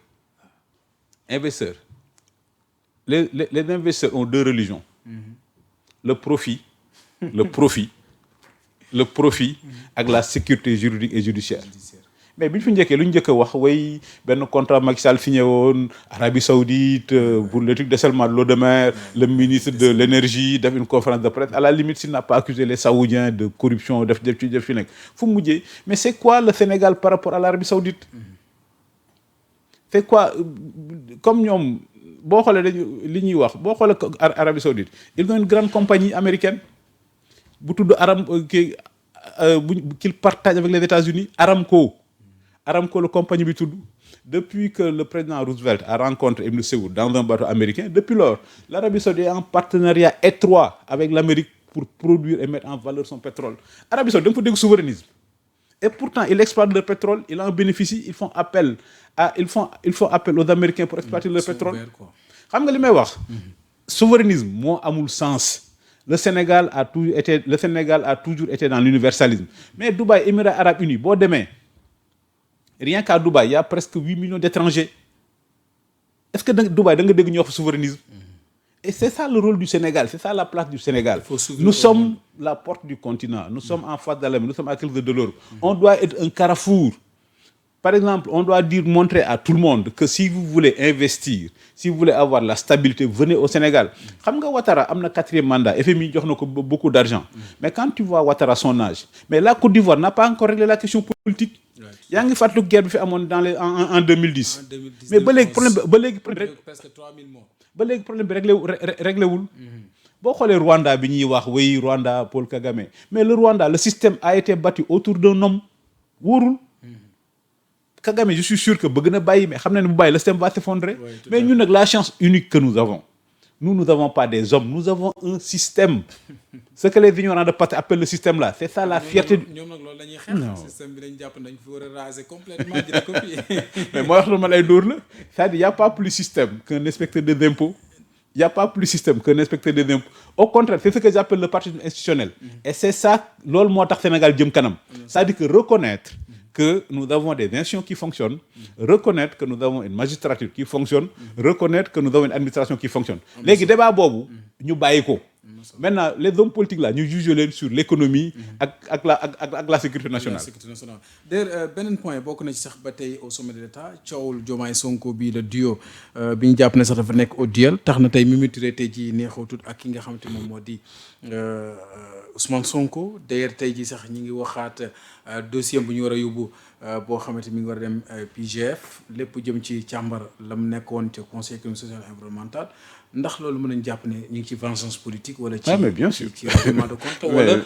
les investisseurs ont 2 religions. Le profit ak la sécurité juridique et judiciaire. mais bi ñu fi njëkkee lu ñu njëkk a wax way benn contrat Macky Sall signé woon Arabie Saoudite pour le truc de dessalement de l'eau de mer le ministre de l'énergie def une conférence de presse à la limite s'il n'a pas accusé les Saoudiens de corruption def ci nekk fu mu mujjee mais c'est quoi le Sénégal par rapport à l'Arabie Saoudite c'est quoi comme ñoom boo xoolee dañu li ñuy wax boo xoolee Arabie Saoudite ils ont une grande compagnie américaine bu tudd qu'il partage avec les États-Unis Aramco la compagnie bi tudd depuis que le président Roosevelt a rencontré Ibn Saoud dans un bateau américain depuis lors l'Arabie Saoudite est en partenariat étroit avec l'Amérique pour produire et mettre en valeur son pétrole Arabie Saoudite da nga fa dégg souverainisme Et pourtant, ils exploitent le pétrole, ils en bénéficient, ils font appel aux Américains pour exploiter le pétrole. Xam nga li may wax. Souverainisme moo amul sens. Le Sénégal a toujours été dans l'universalisme. Mais Dubaï, Émirats arabes unis, boo demee rien qu'à Dubaï, il y a presque 8 millions d'étrangers. Est-ce que Dubaï da nga dégg ñu wax souverainisme? Et c'est ça le rôle du Sénégal, c'est ça la place du Sénégal. Nous sommes la porte du continent, nous sommes en face de la mer, nous sommes à quelques de l'Europe. On doit être un carrefour. Par exemple, on doit montrer à tout le monde que si vous voulez investir, si vous voulez avoir la stabilité, venez au Sénégal. Xam nga Ouattara am na 4e mandat, FMI jox na ko beaucoup d'argent. Mais quand tu vois Ouattara son âge, mais la Côte d'Ivoire n'a pas encore réglé la question politique. Yaa ngi fàttaliku guerre bi fi amoon en 2010. Mais ba léegi presque 3000 morts. Ba léegi problème bi réglé wul. Boo xoolee Rwanda bi ñuy wax oui Rwanda Paul Kagame, mais le Rwanda, le système a été bâti autour d'un homme wóorul. Kagame, je suis sûr que bëgg na bàyyi mais xam na ne bu bàyyi le système va s'effondrer. Mais ñun nag la chance unique que nous avons, nous n'avons pas des hommes, nous avons un système. Ce que les ignorants de Pastef appellent le système là, c'est ça la fierté. ñoom nag loolu la ñuy xeex. Système bi dañ jàpp dañ fi war a raser complètement di la copier. Mais mooy wax loolu ma lay dóor la, c'est-à-dire y a pas plus système qu'un inspecteur des impôts. Il y a pas plus système qu'un inspecteur des impôts. Au contraire, c'est ce que j'appelle le parti institutionnel. Et c'est ça loolu moo tax Sénégal jëm kanam. C'est-à-dire que reconnaître que nous avons des institutions qui fonctionnent, reconnaître que nous avons une magistrature qui fonctionne, reconnaître que nous avons une administration qui fonctionne. Léegi débat boobu ñu bàyyi ko. Maintenant les hommes politiques là ñu juger leen sur l'économie ak la sécurité nationale. D'ailleurs beneen point bokk na ci sax ba tey au sommet de l'État coowul Diomaye Sonko bii le duo bi ñu jàpp ne sax dafa nekk au duel tax na tey Mimi Touré tey jii neexatul ak ki nga xamante moom moo di Ousmane Sonko. D'ailleurs tey jii sax ñi ngi waxaat dossier bu ñu war a yóbbu boo xamante mi ngi war a dem PGF lépp jëm ci càmbar la mu nekkoon ca conseil économique social et environnemental. Ndax loolu mën nañu jàpp ne ñu ngi ci vengeance politique wala ci mais bien sûr ci règlement de compte wala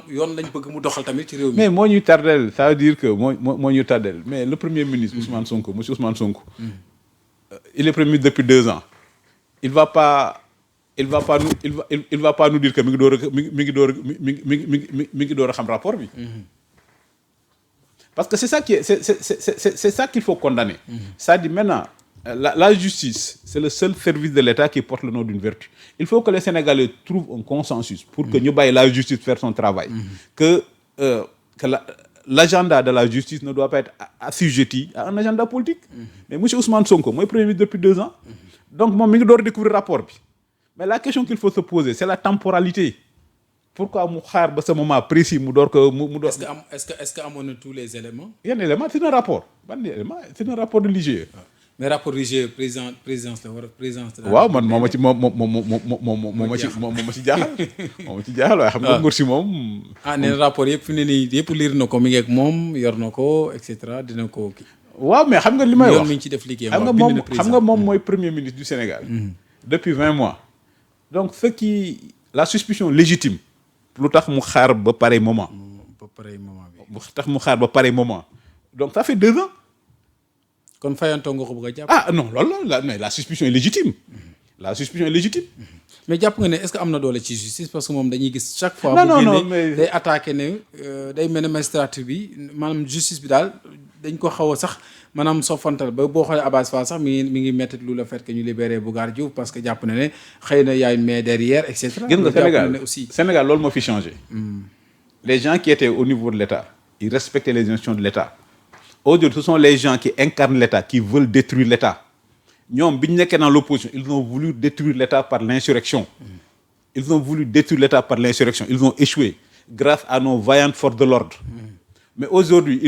yoon lañ bëgg mu doxal tamit ci réew mi. Mais moo ñuy tardel, ça veut dire que moo ñuy tardel. Mais le premier ministre Ousmane Sonko, monsieur Ousmane Sonko, il est premier ministre depuis 2 ans. Il va pas nous dire que mi ngi door a xam rapport bi. Parce que c'est ça qu'il faut condamner. C'est-à-dire maintenant la justice, c'est le seul service de l'État qui porte le nom d'une vertu. Il faut que les Sénégalais trouvent un consensus pour que ñu bàyyi la justice faire son travail. Que l'agenda de la justice ne doit pas être assujetti à un agenda politique. Mais monsieur Ousmane Sonko mooy premier ministre depuis 2 ans. Donc moom mi ngi door a découvrir rapport bi. Mais la question qu'il faut se poser, c'est la temporalité. Pourquoi mu xaar ba ce moment précis mu door ko mu door. Est-ce que amoon na tous les éléments. Yan élément c'est un rapport. Ban élément c'est un rapport de l'IGE. Mais rapport IGE présidence la war a présidence. waaw man moo ma ci jaaxal. moo ma ci jaaxal waaye xam nga ngóor si moom. Nee na rapport yëpp fi mu ne nii yëpp liir na ko mi ngi ak moom yor na ko et cetera dina ko kii. waaw mais xam nga li may wax mi ngi ci def liggéeyam. xam nga moom mooy premier ministre du Sénégal. Depuis 20 mois. Donc la suspicion légitime. lu tax mu xaar ba pareil moment. lu tax mu xaar ba pareil moment. Donc ça fait 2 ans. kon fayantoo nga ko bëgg a jàpp. Non loolu mais la suspicion est légitime. La suspicion est légitime. Mais jàpp nga ne est-ce que am na doole ci justice parce que moom dañuy gis chaque fois. non mais day attaqué ne day mel ne magistrature bi maanaam justice bi daal dañ ko xaw a sax maanaam soppantal ba boo xoolee Abass Fall sax mi ngi métti lu la fait que ñu libéré Bougar Diouf parce que jàpp na ne xëy na y a une main derrière et cetera. gis nga Sénégal loolu moo fi changé. Les gens qui étaient au niveau de l'État ils respectaient les institutions de l'État. Aujourd'hui ce sont les gens qui incarnent l'État qui veulent détruire l'État. ñoom bi ñu nekkee dans l'opposition ils ont voulu détruire l'État par l'insurrection. Ils ont voulu détruire l'État par l'insurrection. Ils ont échoué grâce à nos vaillantes forces de l'ordre. Mais aujourd'hui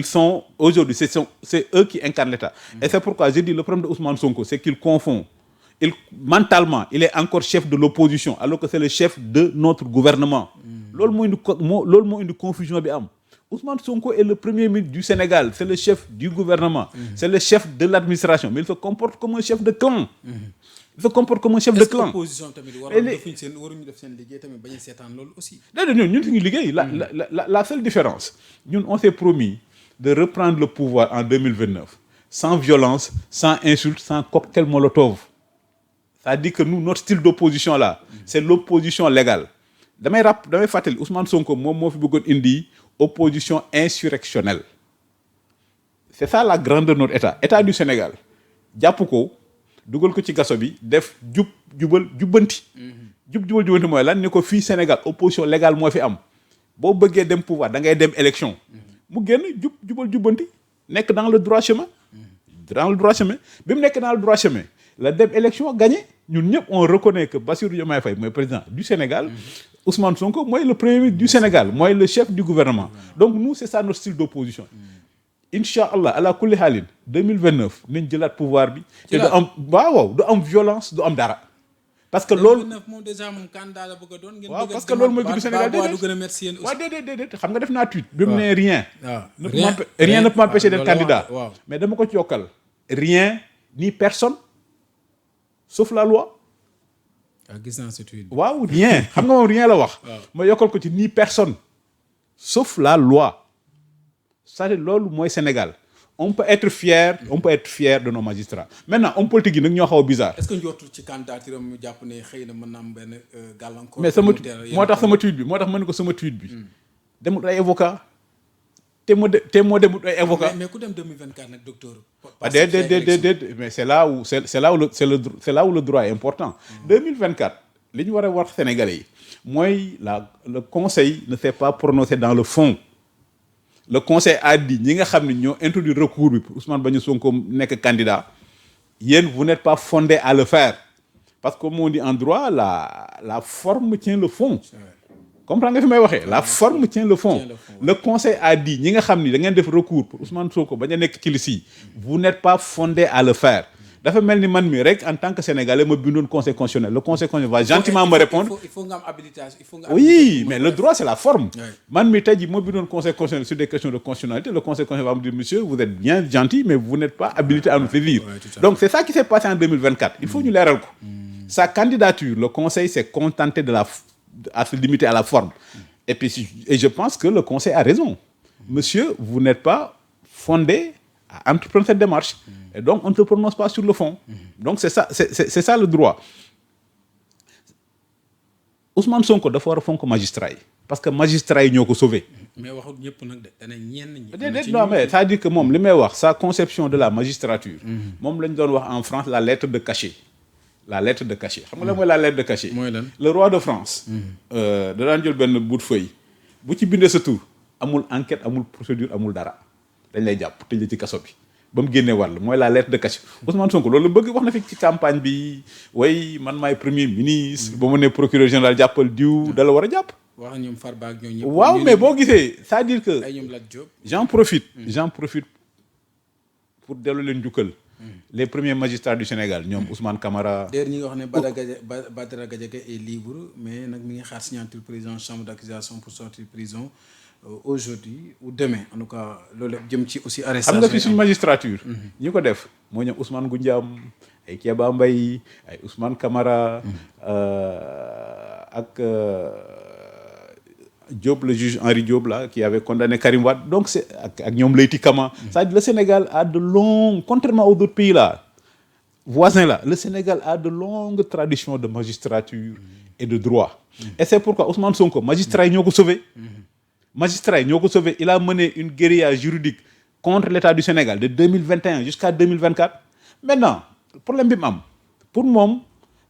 c'est eux qui incarnent l'État. Et c'est pourquoi j'ai dit le problème de Ousmane Sonko c'est qu'il confond. Mentalement il est encore chef de l'opposition alors que c'est le chef de notre gouvernement. loolu moo indi confusion bi am. Ousmane Sonko est le premier ministre du Sénégal, c'est le chef du gouvernement, c'est le chef de l'administration, mais il se comporte comme un chef de clan. Il se comporte comme un chef de clan. Est-ce que l'opposition tamit waruñu def seen liggéey tamit bañ a seetaan loolu aussi. ñun suñu liggéey la seule différence ñun on s'est promis de reprendre le pouvoir en 2029 sans violence, sans insulte, sans cocktail Molotov. C'est-à-dire que nous notre style d'opposition là, c'est l'opposition légale. damay fàttali Ousmane Sonko moom moo fi bëggoon indi opposition insurrectionnelle. C'est ça la grandeur de notre État du Sénégal jàpp ko dugal ko ci gaso bi def jubbanti mooy lan ni ko fii Sénégal opposition légale moo fi am boo bëggee dem pouvoir da ngay dem élection mu génn jubbanti nekk dans le droit chemin bi mu nekk dans le droit chemin la dem élection gagné ñun ñëpp on reconnaît que Bassirou Diomaye Faye mooy président du Sénégal Ousmane Sonko mooy le premier ministre du Sénégal mooy le chef du gouvernement donc nous c'est ça notre style d'opposition incha allah ala kulli haalin 2029 nañ jëlaat pouvoir bi te du am du am violence du am dara parce que loolu moom déjà moom candidat la bëgg a doon ngeen waaw parce que loolu mooy du Sénégal déedéet xam nga def naa tweet bi mu ne rien rien ne peut m'empêcher d'être candidat mais dama ko ci yokkal rien ni personne sauf la loi gis naa ce tweet waaw rien xam nga moom rien la wax ma yokkal ko ci ni personne sauf la loi c'est-à-dire loolu mooy Sénégal on peut être fier de nos magistrats maintenant homme politique yi nag ñoo xaw a bizarre. est-ce que njortul ci candidature am ñu jàpp ne xëy na mën na am benn gàllankoor. mais moo tax sama tweet bi demut ay avocat te moo demut ay avocat. mais ku dem 2024 nag docteur. déedéet mais c'est là où le droit est important. 2024 li ñu war a wax Sénégalais yi mooy le conseil ne s'est pas prononcé dans le fond. Le conseil a dit ñi nga xam ne ñoo introduit recours bi pour Ousmane Bañu Sonko nekk candidat yéen vous n'êtes pas fondé à le faire parce que comme on dit en droit la forme tient le fond. comprends nga fi may waxee la forme tient le fond. Le conseil a dit ñi nga xam ni da ngeen def recours pour Ousmane Sonko bañ a nekk ci liste yi vous n'êtes pas fondé à le faire. dafa mel ni man mi rek en tant que sénégalais ma bindoon conseil constitutionnel le conseil constitutionnel va gentiment me répondre. il faut nga am habilitation oui mais le droit c'est la forme. man mi tey jii ma bindoon conseil constitutionnel sur des questions de constitutionnalité le conseil constitutionnel va me dire monsieur vous êtes bien gentil mais vous n'êtes pas habilité à nous saisir. Donc c'est ça qui s'est passé en 2024 il faut ñu leeral ko. Sa candidature le conseil s'est contenté à se limiter à la forme. Et je pense que le conseil a raison. Monsieur vous n'êtes pas fondé à entreprendre cette démarche. Et donc, on ne se prononce pas sur le fond. Donc, c'est ça le droit. Ousmane Sonko dafa war a fonk magistrat yi parce que magistrat yi ñoo ko sauvé. mais waxul ñëpp nag de dana ñenn ñi. non mais c'est-à-dire que moom li may wax sa conception de la magistrature. moom lañ doon wax en France la lettre de cachet. La lettre de cachet xam nga la mooy la lettre de cachet. mooy lan le roi de France. da daan jël benn bout de feuille bu ci bindee sa tur amul enquête amul procédure amul dara dañ lay jàpp tëj la ci kaso bi. ba mu génnee wàll mooy la lettre de cachet Ousmane Sonko loolu bëgg wax na fi ci campagne bi way man maay premier ministre ba mu ne procureur général jàppal diw dala war a jàpp. wax ñoom Farba ak ñoom ñëpp. waaw mais boo gisee c'est-à-dire que. ay ñoom Lat Diop. j'en profite pour dellu leen njukkal. Les premiers magistrats du Sénégal ñoom Ousmane Camara. d'ailleurs ñi nga wax ne Badara Gadiaga est libre mais nag mi ngi xaar signature président chambre d'accusation pour sortir prison. Aujourd'hui ou demain en tout cas loolu jëm ci aussi arrestation. xam nga fi suñu magistrature. ñi ko def moo ñoom Ousmane Goundiam ay Kéba Mbaye ay Ousmane Camara. ak Diop le juge Henri Diop là qui avait condamné Karim Wade donc c'est ak ñoom Leyti Kama. c'est-à-dire le Sénégal a de longues contrairement aux autres pays là voisins là le Sénégal a de longues traditions de magistrature et de droit. Et c'est pourquoi Ousmane Sonko magistrat yi ñoo ko sauvé. Magistrat ñoo ko sauvé il a mené une guérilla juridique contre l'État du Sénégal de 2021 jusqu'à 2024 maintenant problème bi mu am pour moom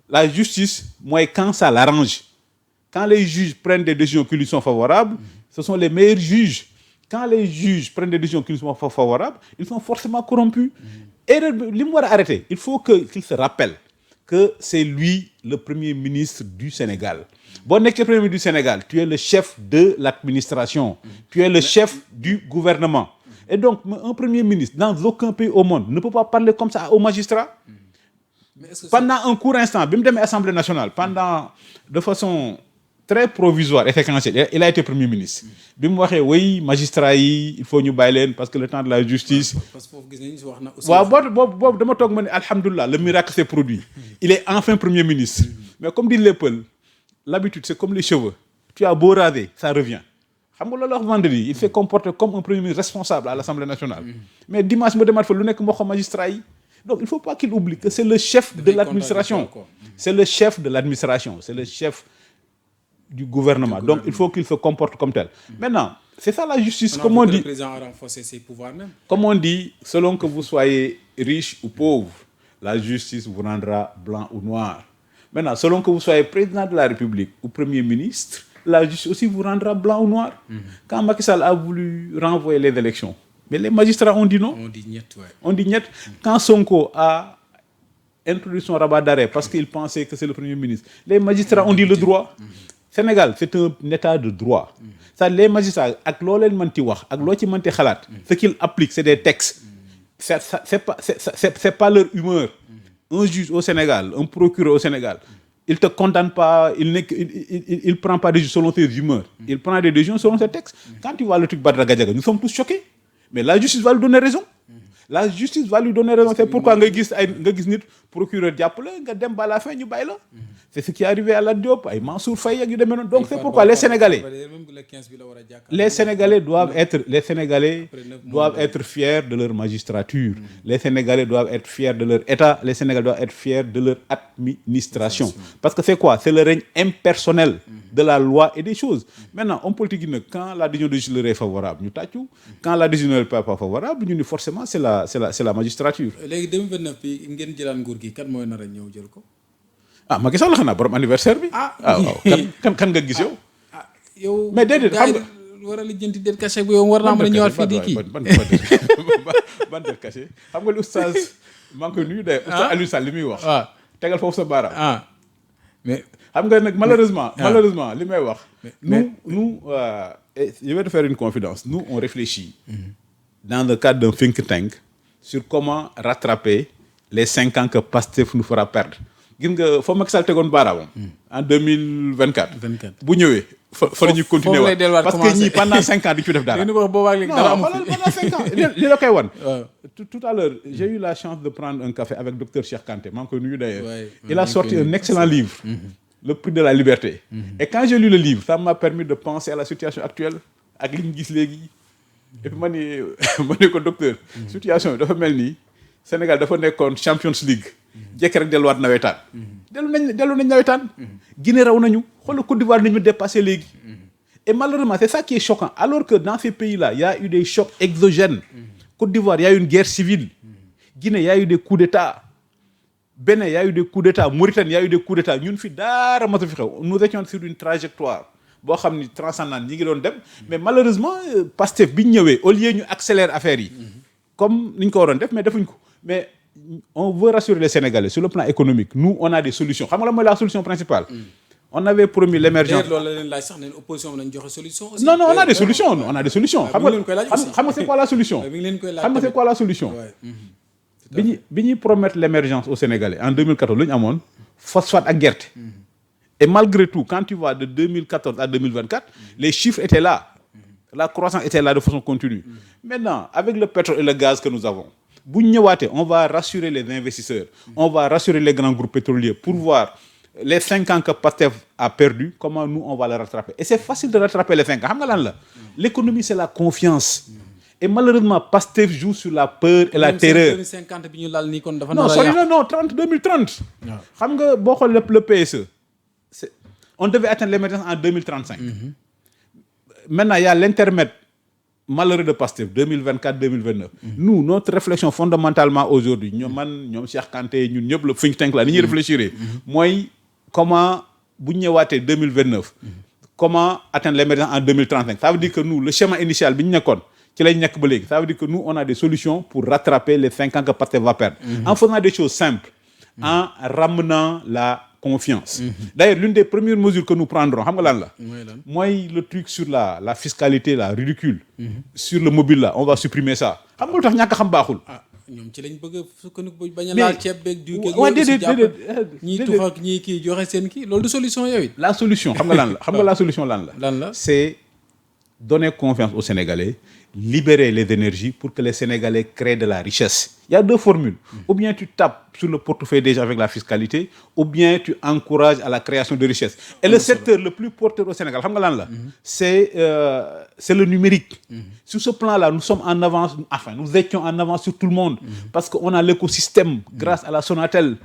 la justice mooy quand ça l'arrange quand les juges prennent des décisions qui lui sont favorables ce sont les meilleurs juges quand les juges prennent des décisions qui lui sont favorables ils sont forcément corrompus erreur bi li mu war a arrêter il faut qu'il se rappelle que c'est lui le premier ministre du Sénégal boo nekkee premier ministre du Sénégal tu es le chef de l'administration tu es le chef du gouvernement et donc un premier ministre dans aucun pays au monde ne peut pas parler comme ça aux magistrats pendant un court instant bi mu demee Assemblée nationale pendant de façon très provisoire et séquentielle il a été premier ministre bi mu waxee oui magistrats yi il faut ñu bàyyi leen parce que le temps de la justice waaw boobu dama toog ma ne alhamdulilah le miracle s'est produit il est enfin premier ministre mais comme dit les Peuls l'habitude c'est comme les cheveux tu as beau raser ça revient xam nga loolu wax vendredi il s'est comporté comme un premier ministre responsable à l'Assemblée nationale mais dimanche ma demaat fa lu nekk moo xam magistrat yi donc il faut pas qu'il oublie que c'est le chef de l'administration c'est le chef de l'administration c'est le chef du gouvernement donc il faut qu'il se comporte comme tel maintenant C'est ça la justice. On a Comme vu on que dit, le président a renforcé ses pouvoirs même. comme on dit, selon que vous soyez riche ou pauvre, la justice vous rendra blanc ou noir. Maintenant, selon que vous soyez président de la République ou premier ministre, la justice aussi vous rendra blanc ou noir. Quand Macky Sall a voulu renvoyer les élections, mais les magistrats ont dit non. On dit niet, ouais. On dit niet. Quand Sonko a introduit son rabat d'arrêt parce qu'il pensait que c'est le premier ministre, les magistrats ont dit le droit. Sénégal, c'est un état de droit. Ça, les magistrats, avec l'eau leen manti wax, ak loo ci manti xalaat, ce qu'ils appliquent, c'est des textes. C'est pas leur humeur. Un juge au Sénégal, un procureur au Sénégal, il te condamne pas, il prend pas des décisions selon tes humeurs. Il prend des décisions selon ses textes. Quand tu vois le truc Badara Gadiaga, nous sommes tous choqués. Mais la justice va lui donner raison. La justice va lui donner raison. C'est pourquoi nga gis nit procureur jàpp la nga dem ba la fin ñu bàyyi la. C'est ce qui est arrivé à Lat Diop, ay Mansour Faye ak yu demee noonu. Donc c'est pourquoi les Sénégalais doivent être fiers de leur magistrature. Les Sénégalais doivent être fiers de leur État. Les Sénégalais doivent être fiers de leur administration. Parce que c'est quoi? C'est le règne impersonnel de la loi et des choses. Maintenant, homme politique yi nag quand la décision de justice leur est favorable ñu tàccu. Quand la décision n'est pas favorable ñu ni forcément c'est la magistrature. léegi 2029 bi ngeen jëlaat nguur gi kan mooy nar a ñëw jël ko. Ah Macky Sall xanaa borom anniversaire bi. waaw kan nga gis yow. yow mais déedéet xam nga war a lijjanti déet cachet bu yow war naa mën a ñëwaat fii di kii. ban déet cachet xam nga li oustaz maa ngi koy nuyu de oustaz Aliou Sall li muy wax. tegal foofu sa baaraam. mais xam nga nag malheureusement li may wax. nous je vais te faire une confidence. Nous on réfléchit dans le cadre d'un think tank sur comment rattraper les 5 ans que Pastef nous fera perdre. gis nga foo Macky Sall tegoon baaraamam. en 2024. bu ñëwee. fa la ñuy continuer waat parce que ñii pendant 5 ans di ci def dara. non pendant 5 ans li la koy wan. tout à l'heure j'ai eu la chance de prendre un café avec docteur Cheikh Kanté maa ngi koy nuyu d'ailleurs. Il a sorti un excellent livre. Le prix de la liberté. Et quand j'ai lu le livre ça m'a permis de penser à la situation actuelle ak li ñu gis léegi. et puis ma ne ko docteur. situation bi dafa mel ni Sénégal dafa nekkoon Champions League. jekk rek delluwaat nawetaan. dellu nañ nawetaan. Guinée raw nañu xoolal Côte d'Ivoire nañu dépassé léegi. Et malheureusement c'est ça qui est choquant alors que dans ces pays-là il y a eu des chocs exogènes. Côte d'Ivoire il y a eu une guerre civile. Guinée il y a eu des coups d'État. Bénin il y a eu des coups d'État. Mauritanie il y a eu des coups d'État ñun fi dara ma fi xew. Nous étions sur une trajectoire boo xam ni transcendante ñi ngi doon dem. mais malheureusement Pastef bi ñu ñëwee au lieu ñu accélérer affaire yi. comme ni ñu ko waroon def mais defuñ ko mais. On veut rassurer les Sénégalais sur le plan économique. Nous, on a des solutions. Xam nga la mooy la solution principale. On avait promis l'émergence. loolu la leen laaj sax ne opposition bi nañ joxe solution aussi. Non, on a des solutions. On a des solutions. Xam nga c'est quoi la solution? Xam nga c'est quoi la solution? Bi ñuy promettre l'émergence aux Sénégalais en 2014 lu ñu amoon phosphate ak gerte. Et malgré tout, quand tu vas de 2014 à 2024, les chiffres étaient là. La croissance était là de façon continue. Maintenant, avec le pétrole et le gaz que nous avons, bu ñu ñëwaatee on va rassurer les investisseurs. On va rassurer les grands groupes pétroliers pour voir les 5 ans que Pastef a perdu, comment nous on va les rattraper. Et c'est facile de rattraper les 5 ans. Xam nga lan la? L'économie c'est la confiance. Et malheureusement Pastef joue sur la peur et la terreur. 2050 bi ñu lal nii kon dafa non sori na non 2030. Xam nga boo xoolee le PSE. On devait atteindre l'émergence en 2035. Maintenant il y a l'intermède malheureux de Pastef 2024-2029. Nous notre réflexion fondamentalement aujourd'hui ñoom Cheikh Kanté ñun ñëpp le think tank là ni ñuy réfléchir mooy comment bu ñu ñëwaatee 2029 comment atteindre l'émergence en 2035. Ça veut dire que nous le schéma initial bi ñu nekkoon ci lañ nekk ba léegi. Ça veut dire que nous on a des solutions pour rattraper les 5 ans que Pastef va perdre. En faisant des choses simples. En ramenant la confiance. D'ailleurs l'une des premières mesures que nous prendrons xam nga lan la. mooy le truc sur la fiscalité là ridicule. Sur le mobile là on va supprimer ça. xam nga lu tax ñàkk xam baaxul. ñoom ci lañ bëgg a sukkandiku bañ a laal ceeb beeg diw keeg yooyu aussi jàpp ñii tux ak ñii kii joxe seen kii loolu du solution yow it. La solution xam nga lan la xam nga la solution lan la. C'est donner confiance aux Sénégalais, libérer les énergies pour que les Sénégalais créent de la richesse. Il y a 2 formules. Ou bien tu tapes sur le portefeuille des gens avec la fiscalité, ou bien tu encourages à la création de richesse. Et le secteur le plus porteur au Sénégal, xam nga lan la, c'est le numérique. Sur ce plan-là, nous sommes en avance, enfin nous étions en avance sur tout le monde, parce qu'on a l'écosystème grâce à la Sonatel.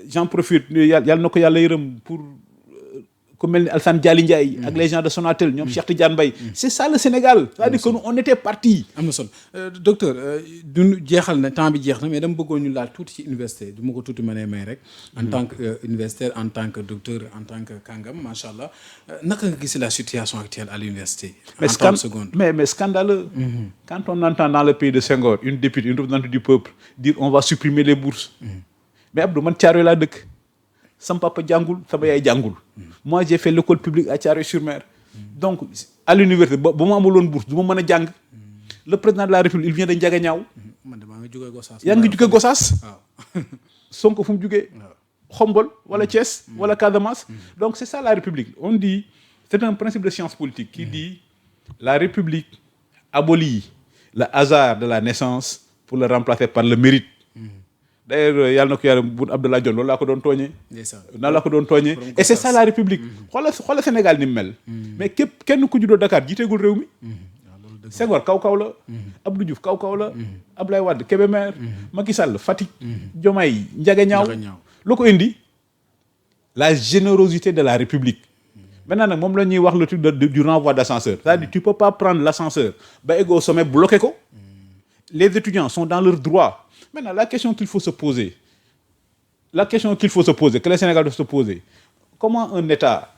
J'en profite, yàlla na ko yàlla yërëm pour ku mel ni Alassane Dialy Ndiaye ak les gens de Sonatel ñoom Cheikh Tidiane Mbaye c'est ça le Sénégal c'est-à-dire que nous on était partis. am na solo docteur du jeexal na temps bi jeex na mais dama bëggoon ñu laal tuuti ci université du ma ko tuuti mënee may rek en tant que universitaire en tant que docteur en tant que kàngam macha allah naka nga gis la situation actuelle à l'université en 30 secondes mais scandaleux. Quand on entend dans le pays de Senghor une députée une représentante du peuple dire on va supprimer les bourses mais Abdou man Thiaroye laa dëkk sama papa jàngul sama yaay jàngul moi j'ai fait l'école publique à Thiaroye-sur-Mer donc à l'université ba mu amuloon bourse du ma mën a jàng le président de la République il vient de Ndiaganiao man damaa nga jógee Gossas yaa ngi jóge Gossas waaw Sonko fu mu jógee Xombol wala Thiès wala Casamance donc c'est ça la République on dit c'est un principe de science politique qui dit la République abolit le hasard de la naissance pour le remplacer par le mérite. D'ailleurs yàlla na ko yàlla Boun Abdallah Dionne loolu laa ko doon tooñee. nan laa ko doon tooñee. et c'est ça la République. xoolal Sénégal ni mu mel. mais kenn ku juddoo Dakar jiiteegul réew mi. Senghor kaw la. Abdou Diouf kaw la. Abdoulaye Wade Kébémer. Macky Sall Fatick. Diomaye Ndiaganiao. loo ko indi la générosité de la République. Maintenant nag moom la ñuy wax le truc du renvoi d'ascenseur c'est-à-dire tu peux pas prendre l'ascenseur ba egg au sommet bloqué ko. Les étudiants sont dans leurs droits. Maintenant la question qu'il faut se poser que le Sénégal doit se poser comment un État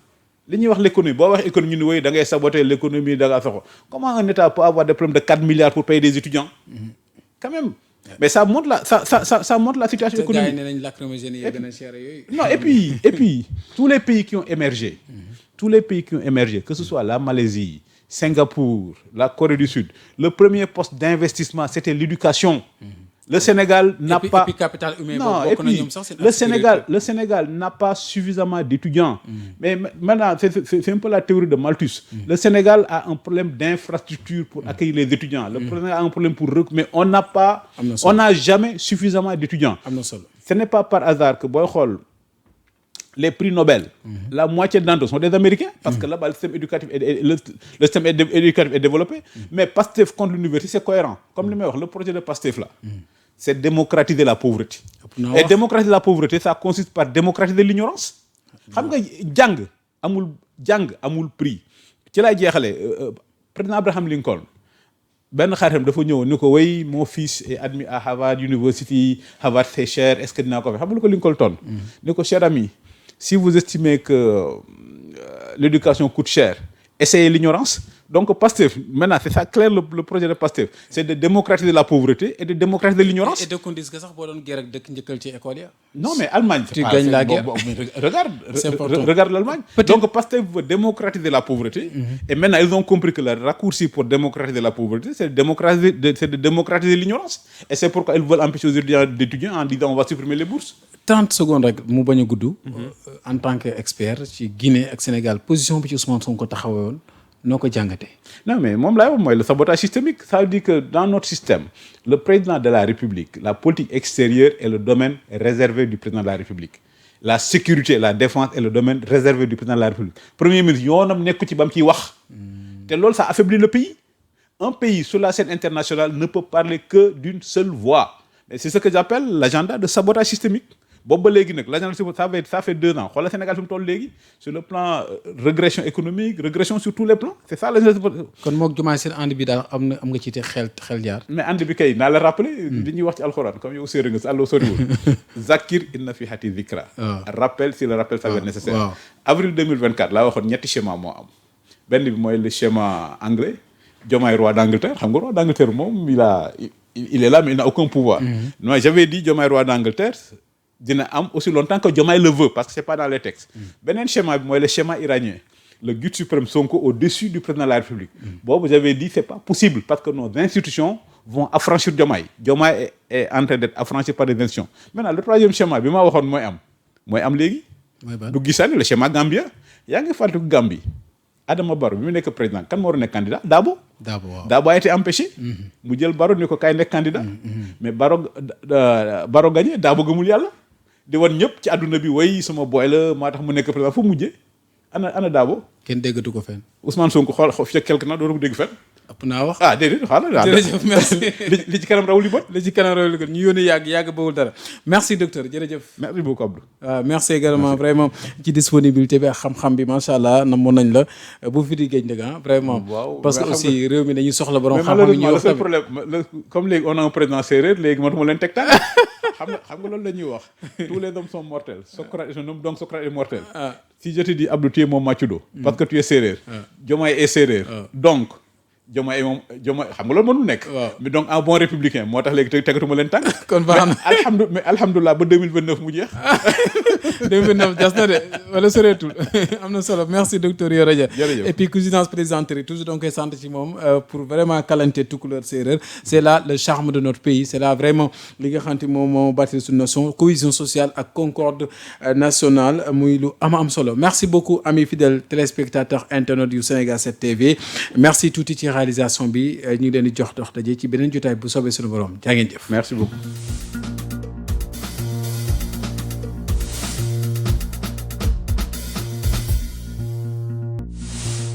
li ñuy wax l'économie boo wax économie ni woy da ngay saboter l'économie da ngaa fexe comment un État peut avoir des problèmes de 4 milliards pour payer des étudiants quand même. Mais ça montre la situation économique. Non, et puis tous les pays qui ont émergé, que ce soit la Malaisie, Singapour, la Corée du Sud, le premier poste d'investissement, c'était l'éducation. Le Sénégal n'a pas... Et puis capital humain, non, et puis le Sénégal n'a pas suffisamment d'étudiants. Mais maintenant, c'est un peu la théorie de Malthus. Le Sénégal a un problème d'infrastructure pour accueillir les étudiants. Le Sénégal a un problème mais on n'a jamais suffisamment d'étudiants. Ce n'est pas par hasard que les prix Nobel, la moitié d'entre eux sont des Américains, parce que là-bas, le système éducatif est développé. Mais PASTEF contre l'université, c'est cohérent. Comme le projet de PASTEF là, c'est démocratiser la pauvreté. Et démocratiser la pauvreté, ça consiste par démocratiser l'ignorance. Xam nga jàng amul prix. Ci lay jeexale président Abraham Lincoln benn xaritam dafa ñëw ni ko way mon fils est admis à Harvard University, Harvard c'est cher, est-ce que dinaa ko fi xam nga lu ko Lincoln ton ni ko cher ami, si vous estimez que l'éducation coûte cher, essayez l'ignorance. Donc PASTEF, maintenant c'est ça clair le projet de PASTEF, c'est de démocratiser la pauvreté et de démocratiser l'ignorance. Et de qu'on dise que ça boo doon guerre ak dëkk njëkkal ci école ya. Non mais Allemagne, tu gagnes la guerre. Regarde l'Allemagne. Donc PASTEF veut démocratiser la pauvreté et maintenant ils ont compris que le raccourci pour démocratiser la pauvreté, c'est de démocratiser l'ignorance. Et c'est pourquoi ils veulent empêcher aux étudiants en disant on va supprimer les bourses. 30 secondes rek mu bañ a gudd. En tant qu'expert ci Guinée ak Sénégal position bi ci Ousmane Sonko taxawee woon noo ko jàngatee. Non mais moom laay wax mooy le sabotage systémique. Ça veut dire que dans notre système le président de la République, la politique extérieure est le domaine réservé du président de la République. La sécurité, la défense est le domaine réservé du président de la République. Premier ministre yoonam nekku ci ba mu ciy wax. te loolu ça affaiblit le pays. Un pays sur la scène internationale ne peut parler que d'une seule voix. Et c'est ce que j'appelle l'agenda de sabotage systémique. Boobu ba léegi nag l'agenda ça fait 2 ans xoolal Sénégal fi mu toll léegi sur le plan régression économique, régression sur tous les plans. C'est ça l'agenda. kon moog Diomaye seen ànd bi daal am nga ci te xel jaar. mais ànd bi kay naa la rappeler li ñuy wax ci alxuraan comme yow séeréer nga sa àlloo soriwul. Zakir inna fi hati zikra. Rappel si le rappel s'avère nécessaire. Avril 2024 laa waxoon ñetti schéma moo am. benn bi mooy le schéma anglais. Diomaye roi d'Angleterre xam nga roi d'Angleterre moom il est là mais il n'a aucun pouvoir. Moi j'avais dit Diomaye roi d'Angleterre dina am aussi longtemps que Diomaye le veut parce que c'est pas dans les textes. Beneen schéma bi mooy le schéma iranien, le guide suprême Sonko au-dessus du président de la République. Boobu j'avais dit c'est pas possible parce que nos institutions vont affranchir Diomaye. Diomaye est en train d'être affranchi par des institutions. Maintenant le troisième schéma bi ma waxoon mooy am léegi. du gisani le schéma Gambia. Yaa ngi fàttaliku Gambie Adama Barrow bi mu nekk président kan moo war a nekk candidat Dabo a été empêché. mu jël Barrow ni ko kaay nekk candidat. mais Barrow gagné Dabo gëmul yàlla. di wan ñëpp ci àdduna bi way sama boy la maa tax mu nekk président fu mujjee ana Dabo. kenn déggatu ko fenn. Ousmane Sonko xool fi quelque temps doo ko dégg fenn. ëpp naa wax. ah déedéet xaaral. jërëjëf merci. li ci kanam raw li bët. li ci kanam raw li bët ñu yónnee yàgg bawul dara merci docteur jërëjëf. merci beaucoup Abdou. waaw merci également vraiment ci disponibilité bi ak xam-xam bi macha allah namoon nañ la bu fi di géej dëgg vraiment. parce que aussi réew mi dañuy soxla borom xam-xam yi ñuy wax tamit problème comme léegi on a un président séeréer léegi matuma leen teg tànk xam nga loolu la ñuy wax tous les hommes sont mortels Socrate est un homme donc Socrate est mortel. Si je te dis Abdou tu es mon machudo parce que tu es séeréer. Diomaye est séeréer. donc Diomaye moom Diomaye xam nga loolu mënul nekk. mais donc en bon républicain moo tax léegi tegatuma leen tànk. kon baax na mais alhamdulilah ba 2029 mu jeex. 2029 jas na de wala soreetul am na solo merci docteur Yoro Dia. jërëjëf et puis cousinage plaisanterie toujours donc koy sant ci moom pour vraiment kalante tukulóor séeréer c'est là le charme de notre pays c'est là vraiment li nga xamante moom moo bâtir suñu nation cohésion sociale ak concorde nationale muy lu am solo merci beaucoup amis fidèles téléspectateurs internautes yu Sénégal 7 TV merci tuuti ci réalisation bi ñu ngi leen di jox dox daje ci beneen jotaay bu soobee suñu borom jaa ngeen jëf. merci beaucoup.